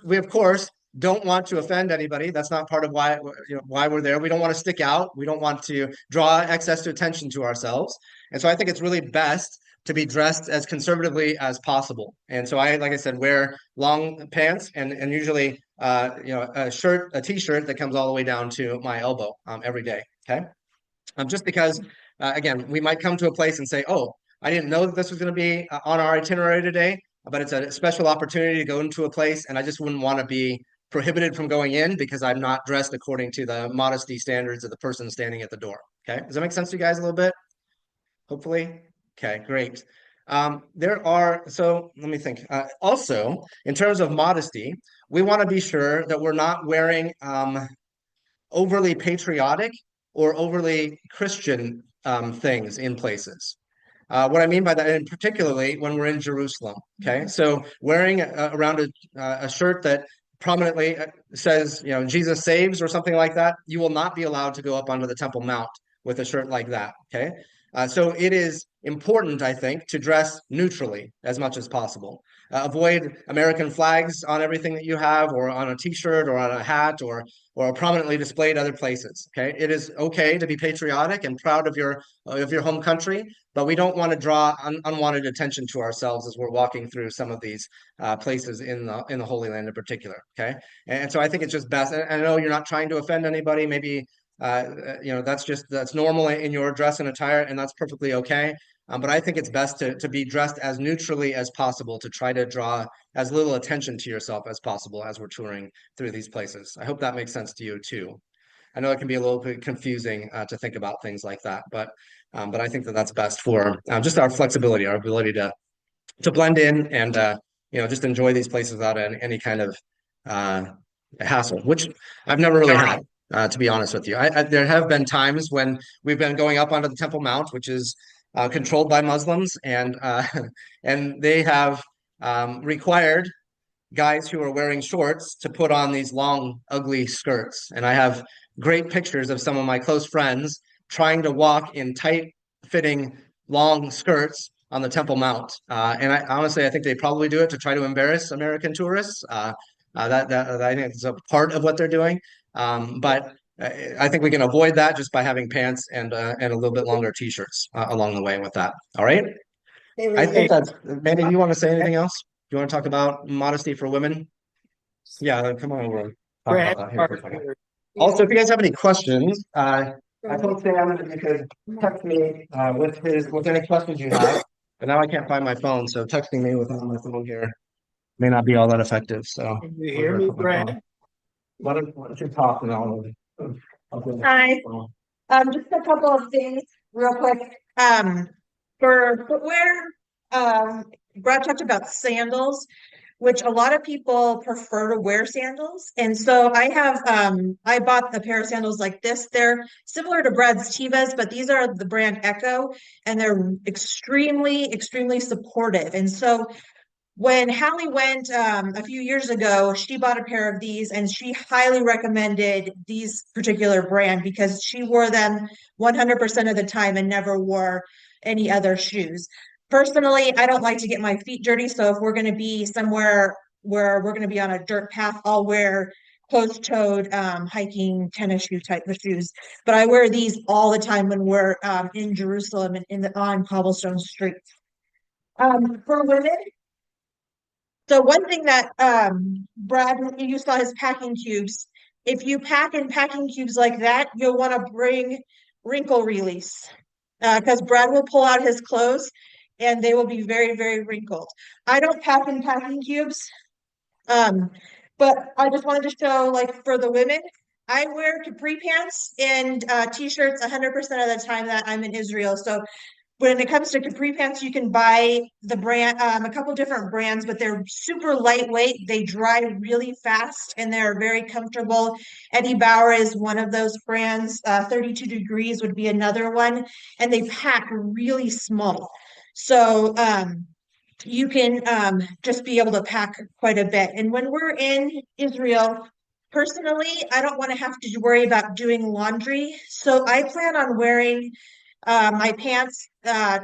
A: we of course don't want to offend anybody. That's not part of why why we're there. We don't want to stick out. We don't want to draw excess attention to ourselves. And so I think it's really best to be dressed as conservatively as possible. And so like I said, wear long pants and usually a t-shirt that comes all the way down to my elbow every day. Okay. Just because again, we might come to a place and say, oh, I didn't know that this was going to be on our itinerary today, but it's a special opportunity to go into a place, and I just wouldn't want to be prohibited from going in because I'm not dressed according to the modesty standards of the person standing at the door. Okay. Does that make sense to you guys a little bit? Hopefully. Okay, great. So let me think. Also, in terms of modesty, we want to be sure that we're not wearing overly patriotic or overly Christian things in places. What I mean by that, and particularly when we're in Jerusalem, okay? So wearing around a shirt that prominently says, Jesus saves or something like that, you will not be allowed to go up onto the Temple Mount with a shirt like that, okay? So it is important, I think, to dress neutrally as much as possible. Avoid American flags on everything that you have, or on a t-shirt, or on a hat, or prominently displayed other places. Okay, it is okay to be patriotic and proud of your home country, but we don't want to draw unwanted attention to ourselves as we're walking through some of these places in the Holy Land in particular. Okay, and so I think it's just best. And I know you're not trying to offend anybody. Maybe that's normal in your dress and attire, and that's perfectly okay. But I think it's best to be dressed as neutrally as possible, to try to draw as little attention to yourself as possible as we're touring through these places. I hope that makes sense to you too. I know it can be a little bit confusing to think about things like that, but I think that that's best for just our flexibility, our ability to blend in and just enjoy these places without any kind of hassle, which I've never really had. To be honest with you, there have been times when we've been going up onto the Temple Mount, which is controlled by Muslims, and they have required guys who are wearing shorts to put on these long, ugly skirts. And I have great pictures of some of my close friends trying to walk in tight-fitting long skirts on the Temple Mount. And I honestly, I think they probably do it to try to embarrass American tourists. That I think is a part of what they're doing. But I think we can avoid that just by having pants and a little bit longer t-shirts along the way with that. All right. I think that's, Mandy, do you want to say anything else? Do you want to talk about modesty for women? Yeah, come on over. Talk about that here for a second. Also, if you guys have any questions, I told Sam that you could text me with any questions you have. But now I can't find my phone, so texting me without my phone here may not be all that effective. So
C: Can you hear me, Brad?
A: why don't you talk and
D: Hi. Just a couple of things real quick. For footwear, Brad talked about sandals, which a lot of people prefer to wear sandals. And so I bought a pair of sandals like this. They're similar to Brad's Tevas, but these are the brand Echo, and they're extremely, extremely supportive. And so when Hallie went a few years ago, she bought a pair of these and she highly recommended these particular brand because she wore them 100% of the time and never wore any other shoes. Personally, I don't like to get my feet dirty, so if we're going to be somewhere where we're going to be on a dirt path, I'll wear closed-toed hiking tennis shoe type of shoes. But I wear these all the time when we're in Jerusalem and on cobblestone streets. For women, so one thing that Brad, you saw his packing cubes. If you pack in packing cubes like that, you'll want to bring wrinkle release because Brad will pull out his clothes and they will be very, very wrinkled. I don't pack in packing cubes, but I just wanted to show, like for the women, I wear capri pants and t-shirts 100% of the time that I'm in Israel. So when it comes to capri pants, you can buy the brand, a couple different brands, but they're super lightweight. They dry really fast and they're very comfortable. Eddie Bauer is one of those brands. 32 Degrees would be another one, and they pack really small. So you can just be able to pack quite a bit. And when we're in Israel, personally, I don't want to have to worry about doing laundry. So I plan on wearing my pants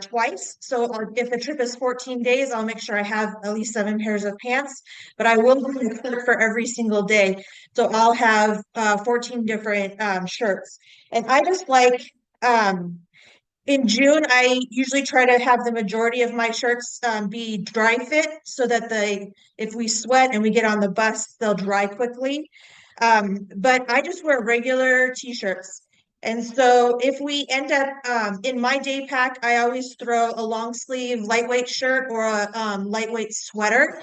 D: twice. So if the trip is 14 days, I'll make sure I have at least 7 pairs of pants, but I will bring a shirt for every single day. So I'll have 14 different shirts. And I just like, in June, I usually try to have the majority of my shirts be dry fit so that if we sweat and we get on the bus, they'll dry quickly. But I just wear regular t-shirts. And so if we end up in my day pack, I always throw a long sleeve lightweight shirt or a lightweight sweater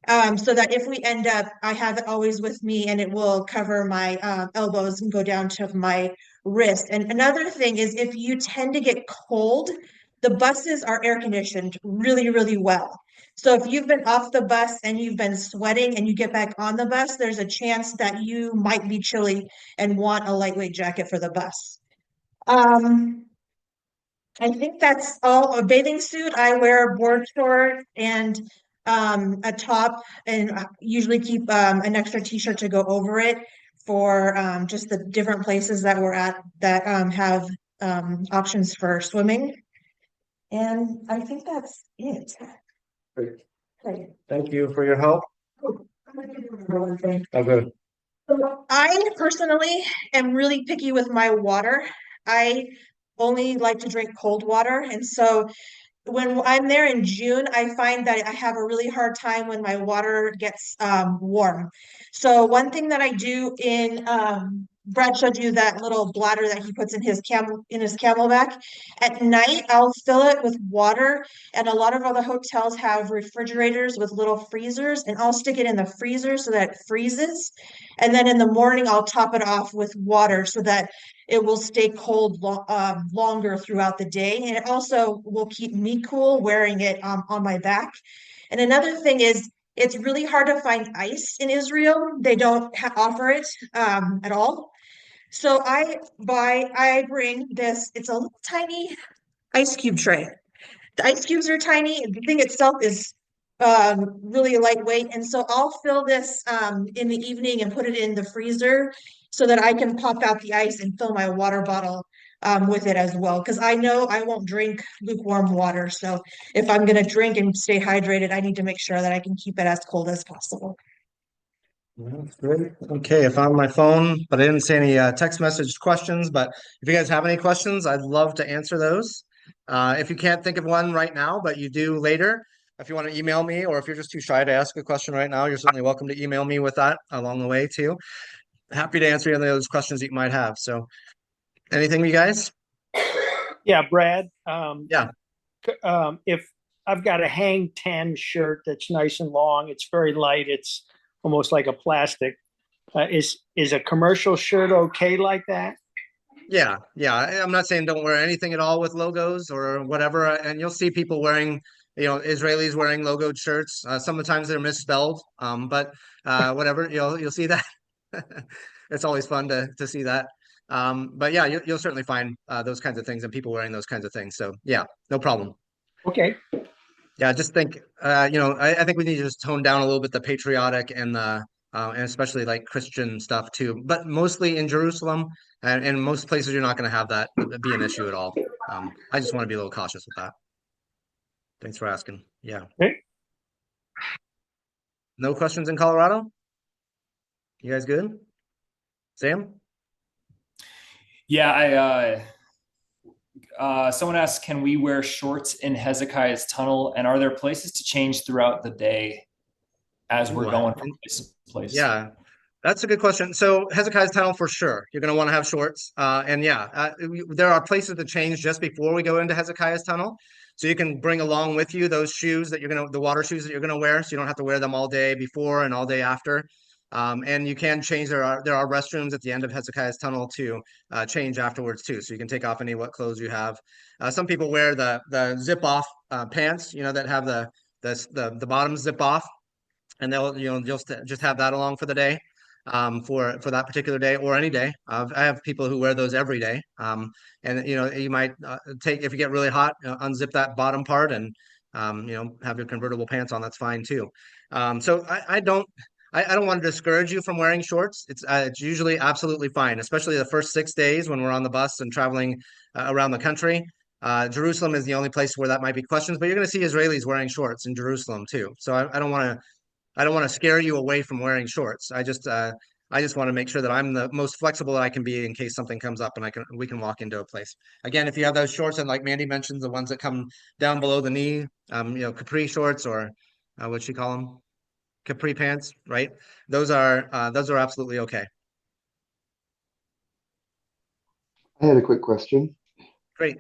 D: so that if we end up, I have it always with me and it will cover my elbows and go down to my wrist. And another thing is if you tend to get cold, the buses are air conditioned really, really well. So if you've been off the bus and you've been sweating and you get back on the bus, there's a chance that you might be chilly and want a lightweight jacket for the bus. I think that's all. A bathing suit, I wear a board short and a top, and usually keep an extra t-shirt to go over it for just the different places that we're at that have options for swimming. And I think that's it.
A: Great.
D: Okay.
A: Thank you for your help. Oh, good.
D: So I personally am really picky with my water. I only like to drink cold water. And so when I'm there in June, I find that I have a really hard time when my water gets warm. So one thing that I do Brad showed you that little bladder that he puts in his camelback. At night, I'll fill it with water, and a lot of other hotels have refrigerators with little freezers, and I'll stick it in the freezer so that it freezes. And then in the morning, I'll top it off with water so that it will stay cold longer throughout the day. And it also will keep me cool wearing it on my back. And another thing is, it's really hard to find ice in Israel. They don't offer it at all. So I bring this, it's a little tiny ice cube tray. The ice cubes are tiny, and the thing itself is really lightweight. And so I'll fill this in the evening and put it in the freezer so that I can pop out the ice and fill my water bottle with it as well. Because I know I won't drink lukewarm water. So if I'm gonna drink and stay hydrated, I need to make sure that I can keep it as cold as possible.
A: That's great. Okay, I found my phone, but I didn't see any text message questions. But if you guys have any questions, I'd love to answer those. If you can't think of one right now, but you do later, if you want to email me, or if you're just too shy to ask a question right now, you're certainly welcome to email me with that along the way too. Happy to answer any of those questions that you might have. So, anything, you guys?
C: Yeah, Brad.
A: Yeah.
C: If I've got a hang 10 shirt that's nice and long, it's very light, it's almost like a plastic. Is a commercial shirt okay like that?
A: Yeah, I'm not saying don't wear anything at all with logos or whatever. And you'll see people wearing, Israelis wearing logoed shirts. Sometimes they're misspelled, but whatever, you'll see that. It's always fun to see that. But yeah, you'll certainly find those kinds of things and people wearing those kinds of things. So yeah, no problem.
C: Okay.
A: Yeah, just think, I think we need to just tone down a little bit the patriotic and the and especially like Christian stuff too. But mostly in Jerusalem and most places, you're not going to have that be an issue at all. I just want to be a little cautious with that. Thanks for asking. Yeah.
C: Okay.
A: No questions in Colorado? You guys good? Sam?
B: Yeah, someone asked, can we wear shorts in Hezekiah's tunnel? And are there places to change throughout the day as we're going from place to place?
A: Yeah, that's a good question. So Hezekiah's tunnel for sure. You're going to want to have shorts. And yeah, there are places to change just before we go into Hezekiah's tunnel. So you can bring along with you those shoes that the water shoes that you're going to wear. So you don't have to wear them all day before and all day after. And you can change. There are restrooms at the end of Hezekiah's tunnel to change afterwards too. So you can take off any what clothes you have. Some people wear the zip off pants, that have the bottoms zip off, and they'll just have that along for the day, for that particular day or any day. I have people who wear those every day. And you might take, if you get really hot, unzip that bottom part and have your convertible pants on. That's fine too. So I don't want to discourage you from wearing shorts. It's usually absolutely fine, especially the first 6 days when we're on the bus and traveling around the country. Jerusalem is the only place where that might be questions, but you're going to see Israelis wearing shorts in Jerusalem too. So I don't want to scare you away from wearing shorts. I just want to make sure that I'm the most flexible that I can be in case something comes up and we can walk into a place. Again, if you have those shorts, and like Mandy mentions, the ones that come down below the knee, capri shorts, or what she call them, capri pants, right? Those are absolutely okay.
E: I had a quick question.
A: Great.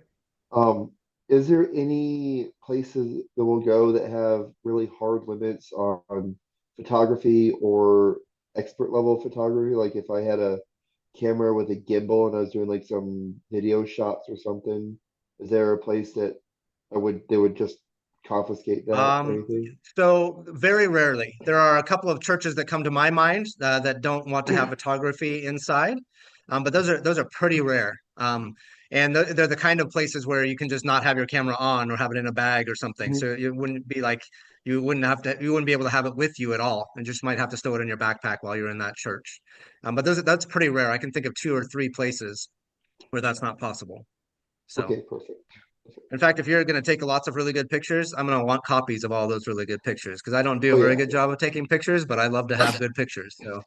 E: Is there any places that we'll go that have really hard limits on photography or expert level photography? Like if I had a camera with a gimbal and I was doing like some video shots or something, is there a place that they would just confiscate that or anything?
A: So very rarely. There are a couple of churches that come to my mind that don't want to have photography inside, but those are pretty rare. And they're the kind of places where you can just not have your camera on or have it in a bag or something. So it wouldn't be like you wouldn't be able to have it with you at all, and just might have to stow it in your backpack while you're in that church. But that's pretty rare. I can think of 2 or 3 places where that's not possible. So.
E: Okay, perfect.
A: In fact, if you're going to take lots of really good pictures, I'm going to want copies of all those really good pictures, because I don't do a very good job of taking pictures, but I love to have good pictures. So,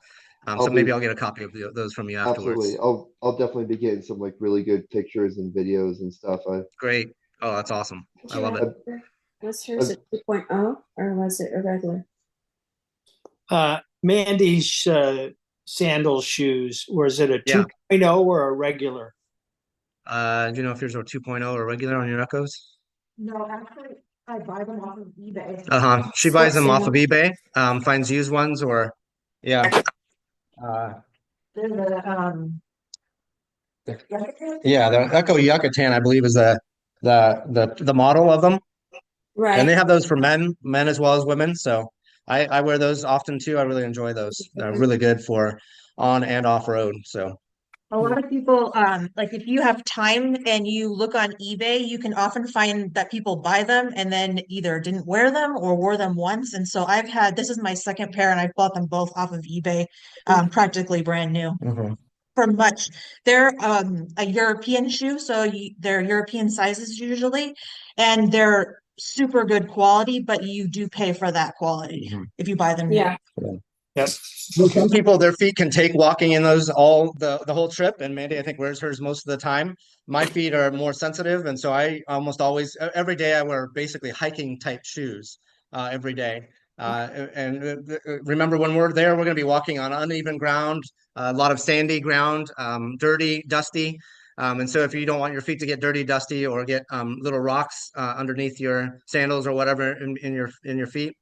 A: maybe I'll get a copy of those from you afterwards.
E: Absolutely. I'll definitely be getting some like really good pictures and videos and stuff.
A: Great. Oh, that's awesome. I love it.
F: Was hers a 2.0 or was it a regular?
C: Mandy's sandal shoes, was it a 2.0 or a regular?
A: Do you know if yours are 2.0 or regular on your Echoes?
D: No, actually, I buy them off of eBay.
A: She buys them off of eBay, finds used ones, or yeah.
D: They're the
A: the Echo Yucatan, I believe, is the model of them.
F: Right.
A: And they have those for men as well as women. So I wear those often too. I really enjoy those. They're really good for on and off road. So
D: a lot of people, like if you have time and you look on eBay, you can often find that people buy them and then either didn't wear them or wore them once. And so this is my second pair, and I bought them both off of eBay, practically brand new.
A: Mhm.
D: for much. They're a European shoe, so they're European sizes usually, and they're super good quality, but you do pay for that quality if you buy them new.
F: Yeah.
C: Yep.
A: Some people, their feet can take walking in those all the whole trip, and Mandy, I think, wears hers most of the time. My feet are more sensitive, and so I almost always every day I wear basically hiking type shoes every day. Remember, when we're there, we're going to be walking on uneven ground, a lot of sandy ground, dirty, dusty. And so if you don't want your feet to get dirty, dusty, or get little rocks underneath your sandals or whatever in your feet,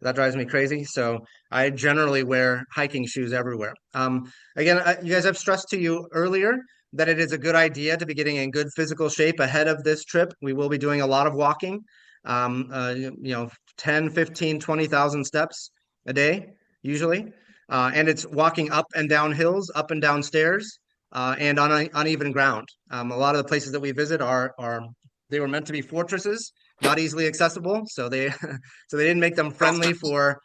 A: that drives me crazy. So I generally wear hiking shoes everywhere. Again, you guys have stressed to you earlier that it is a good idea to be getting in good physical shape ahead of this trip. We will be doing a lot of walking, 10, 15, 20,000 steps a day, usually. And it's walking up and down hills, up and down stairs, and on uneven ground. A lot of the places that we visit they were meant to be fortresses, not easily accessible. So they didn't make them friendly for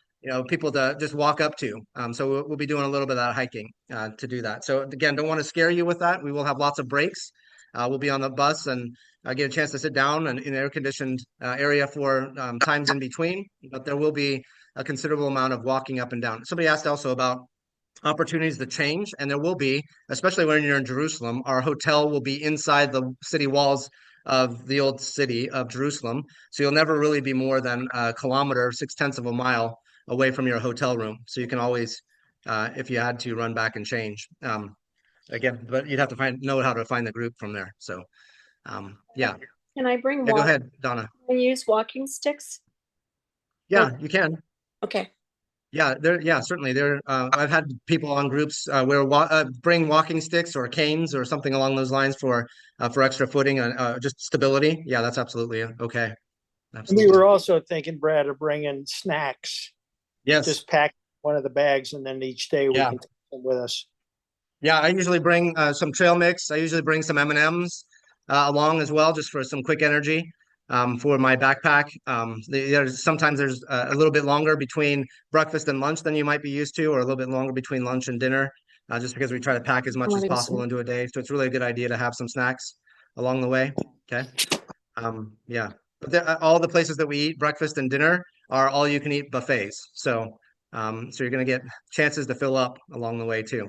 A: people to just walk up to. So we'll be doing a little bit of that hiking to do that. So again, don't want to scare you with that. We will have lots of breaks. We'll be on the bus and get a chance to sit down in an air-conditioned area for times in between. But there will be a considerable amount of walking up and down. Somebody asked also about opportunities to change, and there will be, especially when you're in Jerusalem. Our hotel will be inside the city walls of the old city of Jerusalem. So you'll never really be more than a kilometer, 6/10 of a mile away from your hotel room. So you can always, if you had to, run back and change. Again, but you'd have to know how to find the group from there. So, yeah.
F: Can I bring
A: Go
F: water?
A: ahead, Donna.
F: Can I use walking sticks?
A: Yeah, you can.
F: Okay.
A: Yeah, certainly. I've had people on groups bring walking sticks or canes or something along those lines for extra footing and just stability. Yeah, that's absolutely okay.
C: We
A: Absolutely.
C: were also thinking, Brad, of bringing snacks.
A: Yes.
C: Just pack one of the bags, and then each day we
A: Yeah.
C: can take them with us.
A: Yeah, I usually bring some trail mix. I usually bring some M&Ms along as well, just for some quick energy for my backpack. Sometimes there's a little bit longer between breakfast and lunch than you might be used to, or a little bit longer between lunch and dinner, just because we try to pack as much as possible into a day. So it's really a good idea to have some snacks along the way. Okay. Yeah. But all the places that we eat breakfast and dinner are all you can eat buffets. So you're going to get chances to fill up along the way too.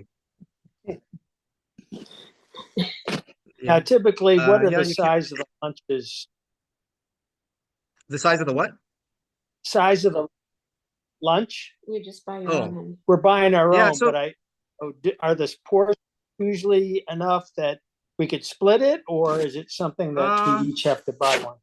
C: Now, typically, what are
A: yeah,
C: the size of the lunches?
A: The size of the what?
C: Size of the lunch?
F: You just buy your
A: Oh.
F: own.
C: We're buying our
A: Yeah,
C: own,
A: so-
C: but are the portions usually enough that we could split it, or is it something that we each have to buy one?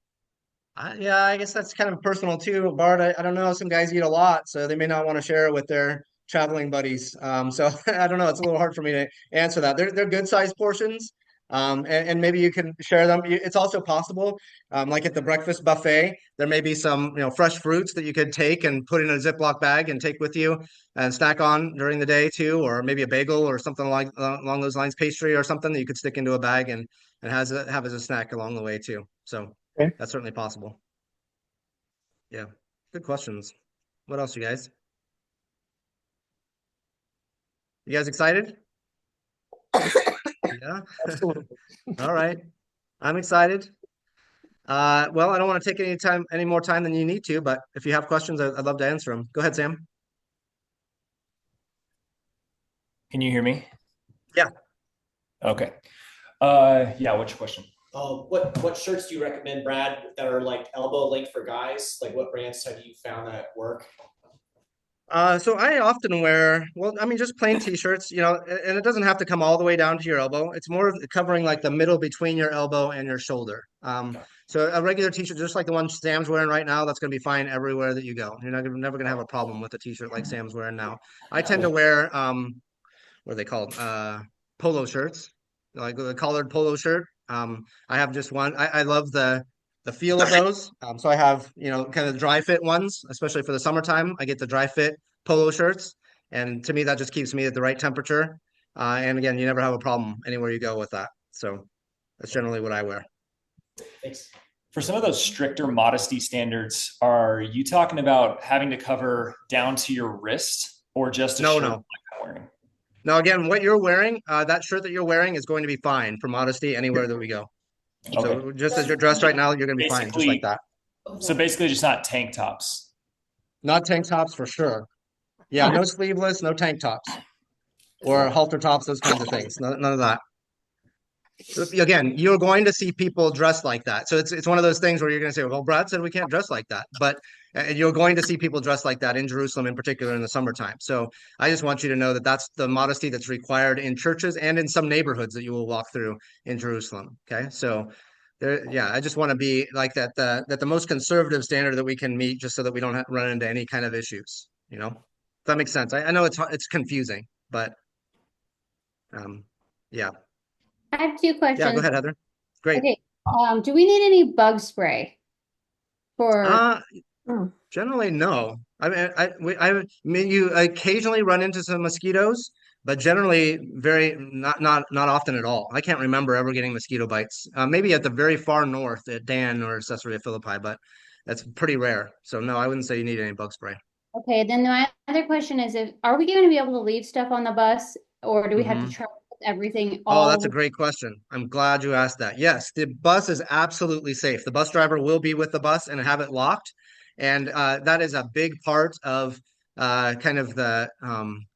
A: Yeah, I guess that's kind of personal too, Bart. I don't know. Some guys eat a lot, so they may not want to share it with their traveling buddies. So I don't know. It's a little hard for me to answer that. They're good sized portions, and maybe you can share them. It's also possible, like at the breakfast buffet, there may be some fresh fruits that you could take and put in a Ziploc bag and take with you and snack on during the day too, or maybe a bagel or something like along those lines, pastry or something that you could stick into a bag and have as a snack along the way too. So.
C: Okay.
A: That's certainly possible. Yeah, good questions. What else, you guys? You guys excited? Yeah.
C: Absolutely.
A: All right. I'm excited. Well, I don't want to take any more time than you need to, but if you have questions, I'd love to answer them. Go ahead, Sam.
B: Can you hear me?
A: Yeah.
B: Okay. Yeah, what's your question?
G: What shirts do you recommend, Brad, that are like elbow length for guys? Like what brands have you found that work?
A: So I often wear, just plain t-shirts, and it doesn't have to come all the way down to your elbow. It's more of covering like the middle between your elbow and your shoulder. So a regular t-shirt, just like the one Sam's wearing right now, that's going to be fine everywhere that you go. You're never going to have a problem with a t-shirt like Sam's wearing now. I tend to wear, what are they called? Polo shirts, like a collared polo shirt. I have just one. I love the feel of those. So I have, kind of the dry fit ones, especially for the summertime. I get the dry fit polo shirts. And to me, that just keeps me at the right temperature. And again, you never have a problem anywhere you go with that. So that's generally what I wear.
G: Thanks.
B: For some of those stricter modesty standards, are you talking about having to cover down to your wrist or just a
A: No,
B: shirt
A: no.
B: like I'm wearing?
A: Now, again, what you're wearing, that shirt that you're wearing is going to be fine for modesty anywhere that we go. So
B: Okay.
A: just as you're dressed right now, you're going to be fine, just like that.
B: So basically just not tank tops.
A: Not tank tops for sure. Yeah, no sleeveless, no tank tops or halter tops, those kinds of things. None of that. Again, you're going to see people dressed like that. So it's one of those things where you're going to say, well, Brad said we can't dress like that. But you're going to see people dressed like that in Jerusalem, in particular in the summertime. So I just want you to know that that's the modesty that's required in churches and in some neighborhoods that you will walk through in Jerusalem. Okay. So there, yeah, I just want to be like that, that the most conservative standard that we can meet, just so that we don't run into any kind of issues, you know, if that makes sense. I know it's confusing, but yeah.
H: I have two questions.
A: Yeah, go ahead, Heather. Great.
H: Okay. Do we need any bug spray for?
A: Generally, no. I mean, you occasionally run into some mosquitoes, but generally, not often at all. I can't remember ever getting mosquito bites. Maybe at the very far north at Dan or Caesarea Philippi, but that's pretty rare. So no, I wouldn't say you need any bug spray.
H: Okay, then my other question is, are we going to be able to leave stuff on the bus, or do we have to try everything?
A: Oh, that's a great question. I'm glad you asked that. Yes, the bus is absolutely safe. The bus driver will be with the bus and have it locked. And that is a big part of kind of the,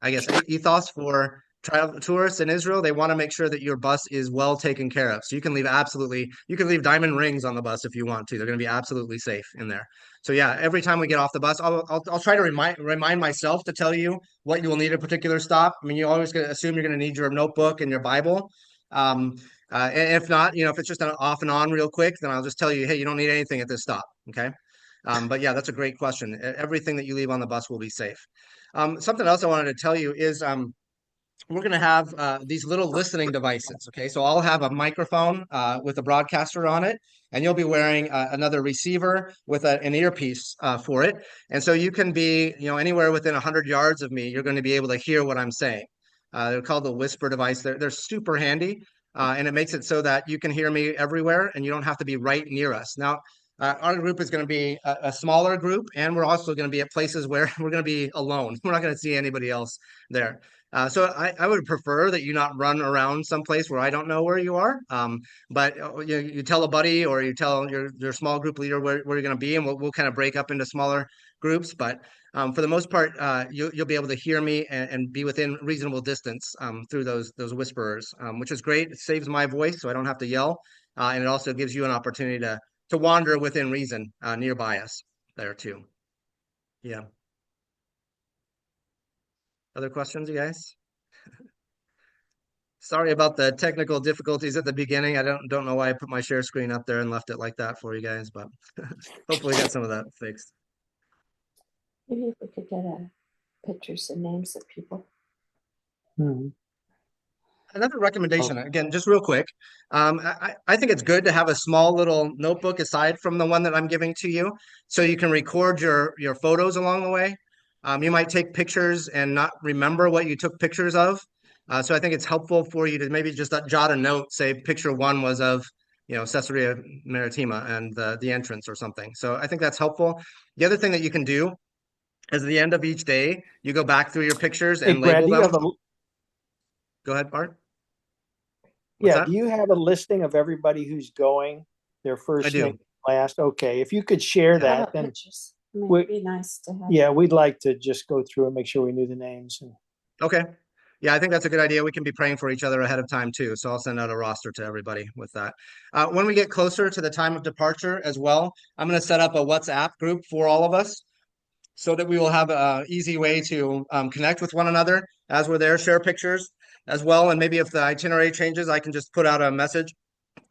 A: I guess, ethos for travel tourists in Israel. They want to make sure that your bus is well taken care of. So you can leave diamond rings on the bus if you want to. They're going to be absolutely safe in there. So yeah, every time we get off the bus, I'll try to remind myself to tell you what you will need at a particular stop. I mean, you always assume you're going to need your notebook and your Bible. And if not, if it's just an off and on real quick, then I'll just tell you, hey, you don't need anything at this stop. Okay. But yeah, that's a great question. Everything that you leave on the bus will be safe. Something else I wanted to tell you is we're going to have these little listening devices. Okay, so I'll have a microphone with a broadcaster on it, and you'll be wearing another receiver with an earpiece for it. And so you can be, anywhere within 100 yards of me, you're going to be able to hear what I'm saying. They're called the Whisper device. They're super handy, and it makes it so that you can hear me everywhere, and you don't have to be right near us. Now, our group is going to be a smaller group, and we're also going to be at places where we're going to be alone. We're not going to see anybody else there. So I would prefer that you not run around someplace where I don't know where you are. But you tell a buddy or you tell your small group leader where you're going to be, and we'll kind of break up into smaller groups. But for the most part, you'll be able to hear me and be within reasonable distance through those whisperers, which is great. It saves my voice, so I don't have to yell, and it also gives you an opportunity to wander within reason nearby us there too. Yeah. Other questions, you guys? Sorry about the technical difficulties at the beginning. I don't know why I put my share screen up there and left it like that for you guys, but hopefully got some of that fixed.
F: Maybe if we could get pictures and names of people.
A: Another recommendation, again, just real quick. I think it's good to have a small little notebook aside from the one that I'm giving to you, so you can record your photos along the way. You might take pictures and not remember what you took pictures of. So I think it's helpful for you to maybe just jot a note, say picture one was of, Caesarea Maritima and the entrance or something. So I think that's helpful. The other thing that you can do is at the end of each day, you go back through your pictures and
C: Brad,
A: label them. Go ahead, Bart.
C: Do you have a listing of everybody who's going, their first name, last? Okay, if you could share that, then
F: pictures. It'd be nice to have.
C: Yeah, we'd like to just go through and make sure we knew the names.
A: Okay. Yeah, I think that's a good idea. We can be praying for each other ahead of time too. So I'll send out a roster to everybody with that. When we get closer to the time of departure as well, I'm going to set up a WhatsApp group for all of us so that we will have an easy way to connect with one another as we're there, share pictures as well. And maybe if the itinerary changes, I can just put out a message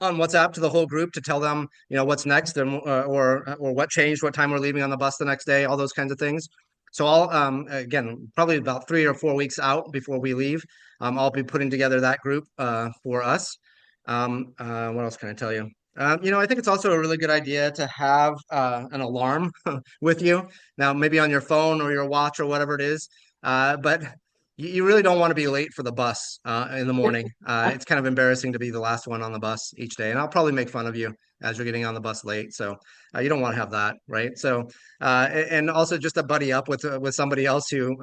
A: on WhatsApp to the whole group to tell them, what's next and or what changed, what time we're leaving on the bus the next day, all those kinds of things. So I'll again, probably about 3 or 4 weeks out before we leave, I'll be putting together that group for us. What else can I tell you? I think it's also a really good idea to have an alarm with you. Now, maybe on your phone or your watch or whatever it is, but you really don't want to be late for the bus in the morning. It's kind of embarrassing to be the last one on the bus each day, and I'll probably make fun of you as you're getting on the bus late. So you don't want to have that, right? So and also just to buddy up with somebody else who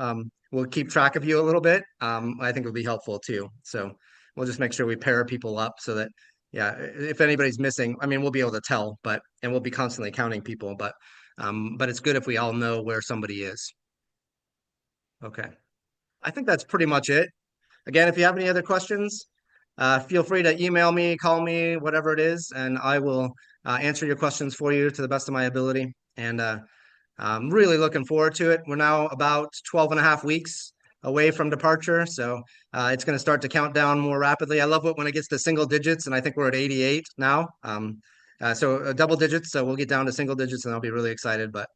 A: will keep track of you a little bit. I think would be helpful too. So we'll just make sure we pair people up so that yeah, if anybody's missing, I mean, we'll be able to tell, and we'll be constantly counting people, but it's good if we all know where somebody is. Okay. I think that's pretty much it. Again, if you have any other questions, feel free to email me, call me, whatever it is, and I will answer your questions for you to the best of my ability. And I'm really looking forward to it. We're now about 12 and a half weeks away from departure, so it's going to start to count down more rapidly. I love it when it gets to single digits, and I think we're at 88 now. So double digits, so we'll get down to single digits, and I'll be really excited. But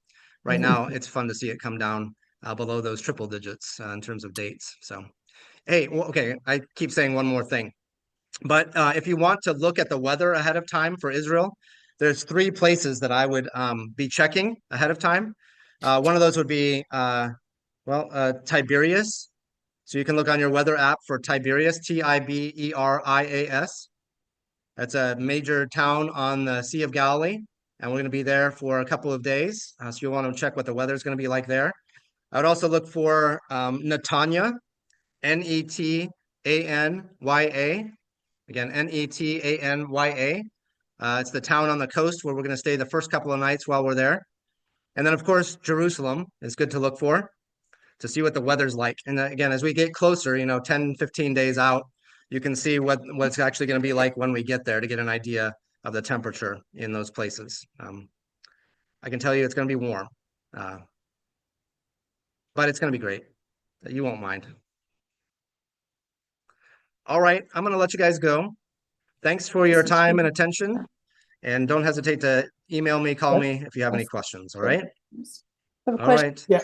A: right now, it's fun to see it come down below those triple digits in terms of dates. So, hey, well, okay, I keep saying one more thing. But if you want to look at the weather ahead of time for Israel, there's 3 places that I would be checking ahead of time. One of those would be, Tiberias. So you can look on your weather app for Tiberias, Tiberias. That's a major town on the Sea of Galilee, and we're going to be there for a couple of days. So you'll want to check what the weather is going to be like there. I would also look for Netanya, Netanya. Again, Netanya. It's the town on the coast where we're going to stay the first couple of nights while we're there. And then, of course, Jerusalem is good to look for to see what the weather's like. And again, as we get closer, 10, 15 days out, you can see what's actually going to be like when we get there to get an idea of the temperature in those places. I can tell you it's going to be warm, but it's going to be great. You won't mind. All right, I'm going to let you guys go. Thanks for your time and attention. And don't hesitate to email me, call me if you have any questions. All right.
F: I have a
A: All
F: question.
A: right.
C: Yeah.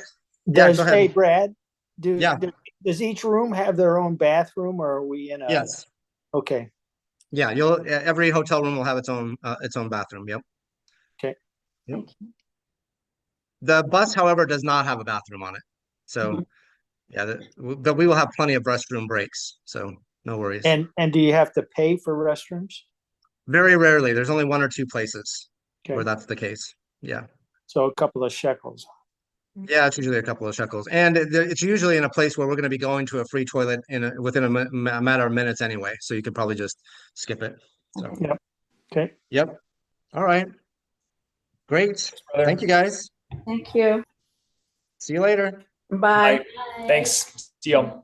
A: Yeah,
C: Does,
A: go ahead.
C: hey, Brad,
A: Yeah.
C: does each room have their own bathroom, or are we in a?
A: Yes.
C: Okay.
A: Yeah. Every hotel room will have its own bathroom. Yep.
C: Okay.
A: Yep. The bus, however, does not have a bathroom on it. So yeah, but we will have plenty of restroom breaks. So no worries.
C: And do you have to pay for restrooms?
A: Very rarely. There's only 1 or 2 places
C: Okay.
A: where that's the case. Yeah.
C: So a couple of shekels.
A: Yeah, it's usually a couple of shekels, and it's usually in a place where we're going to be going to a free toilet within a matter of minutes anyway. So you could probably just skip it. So.
C: Yep. Okay.
A: Yep. All right. Great.
B: brother.
A: Thank you, guys.
F: Thank you.
A: See you later.
F: Bye.
B: Thanks. See you.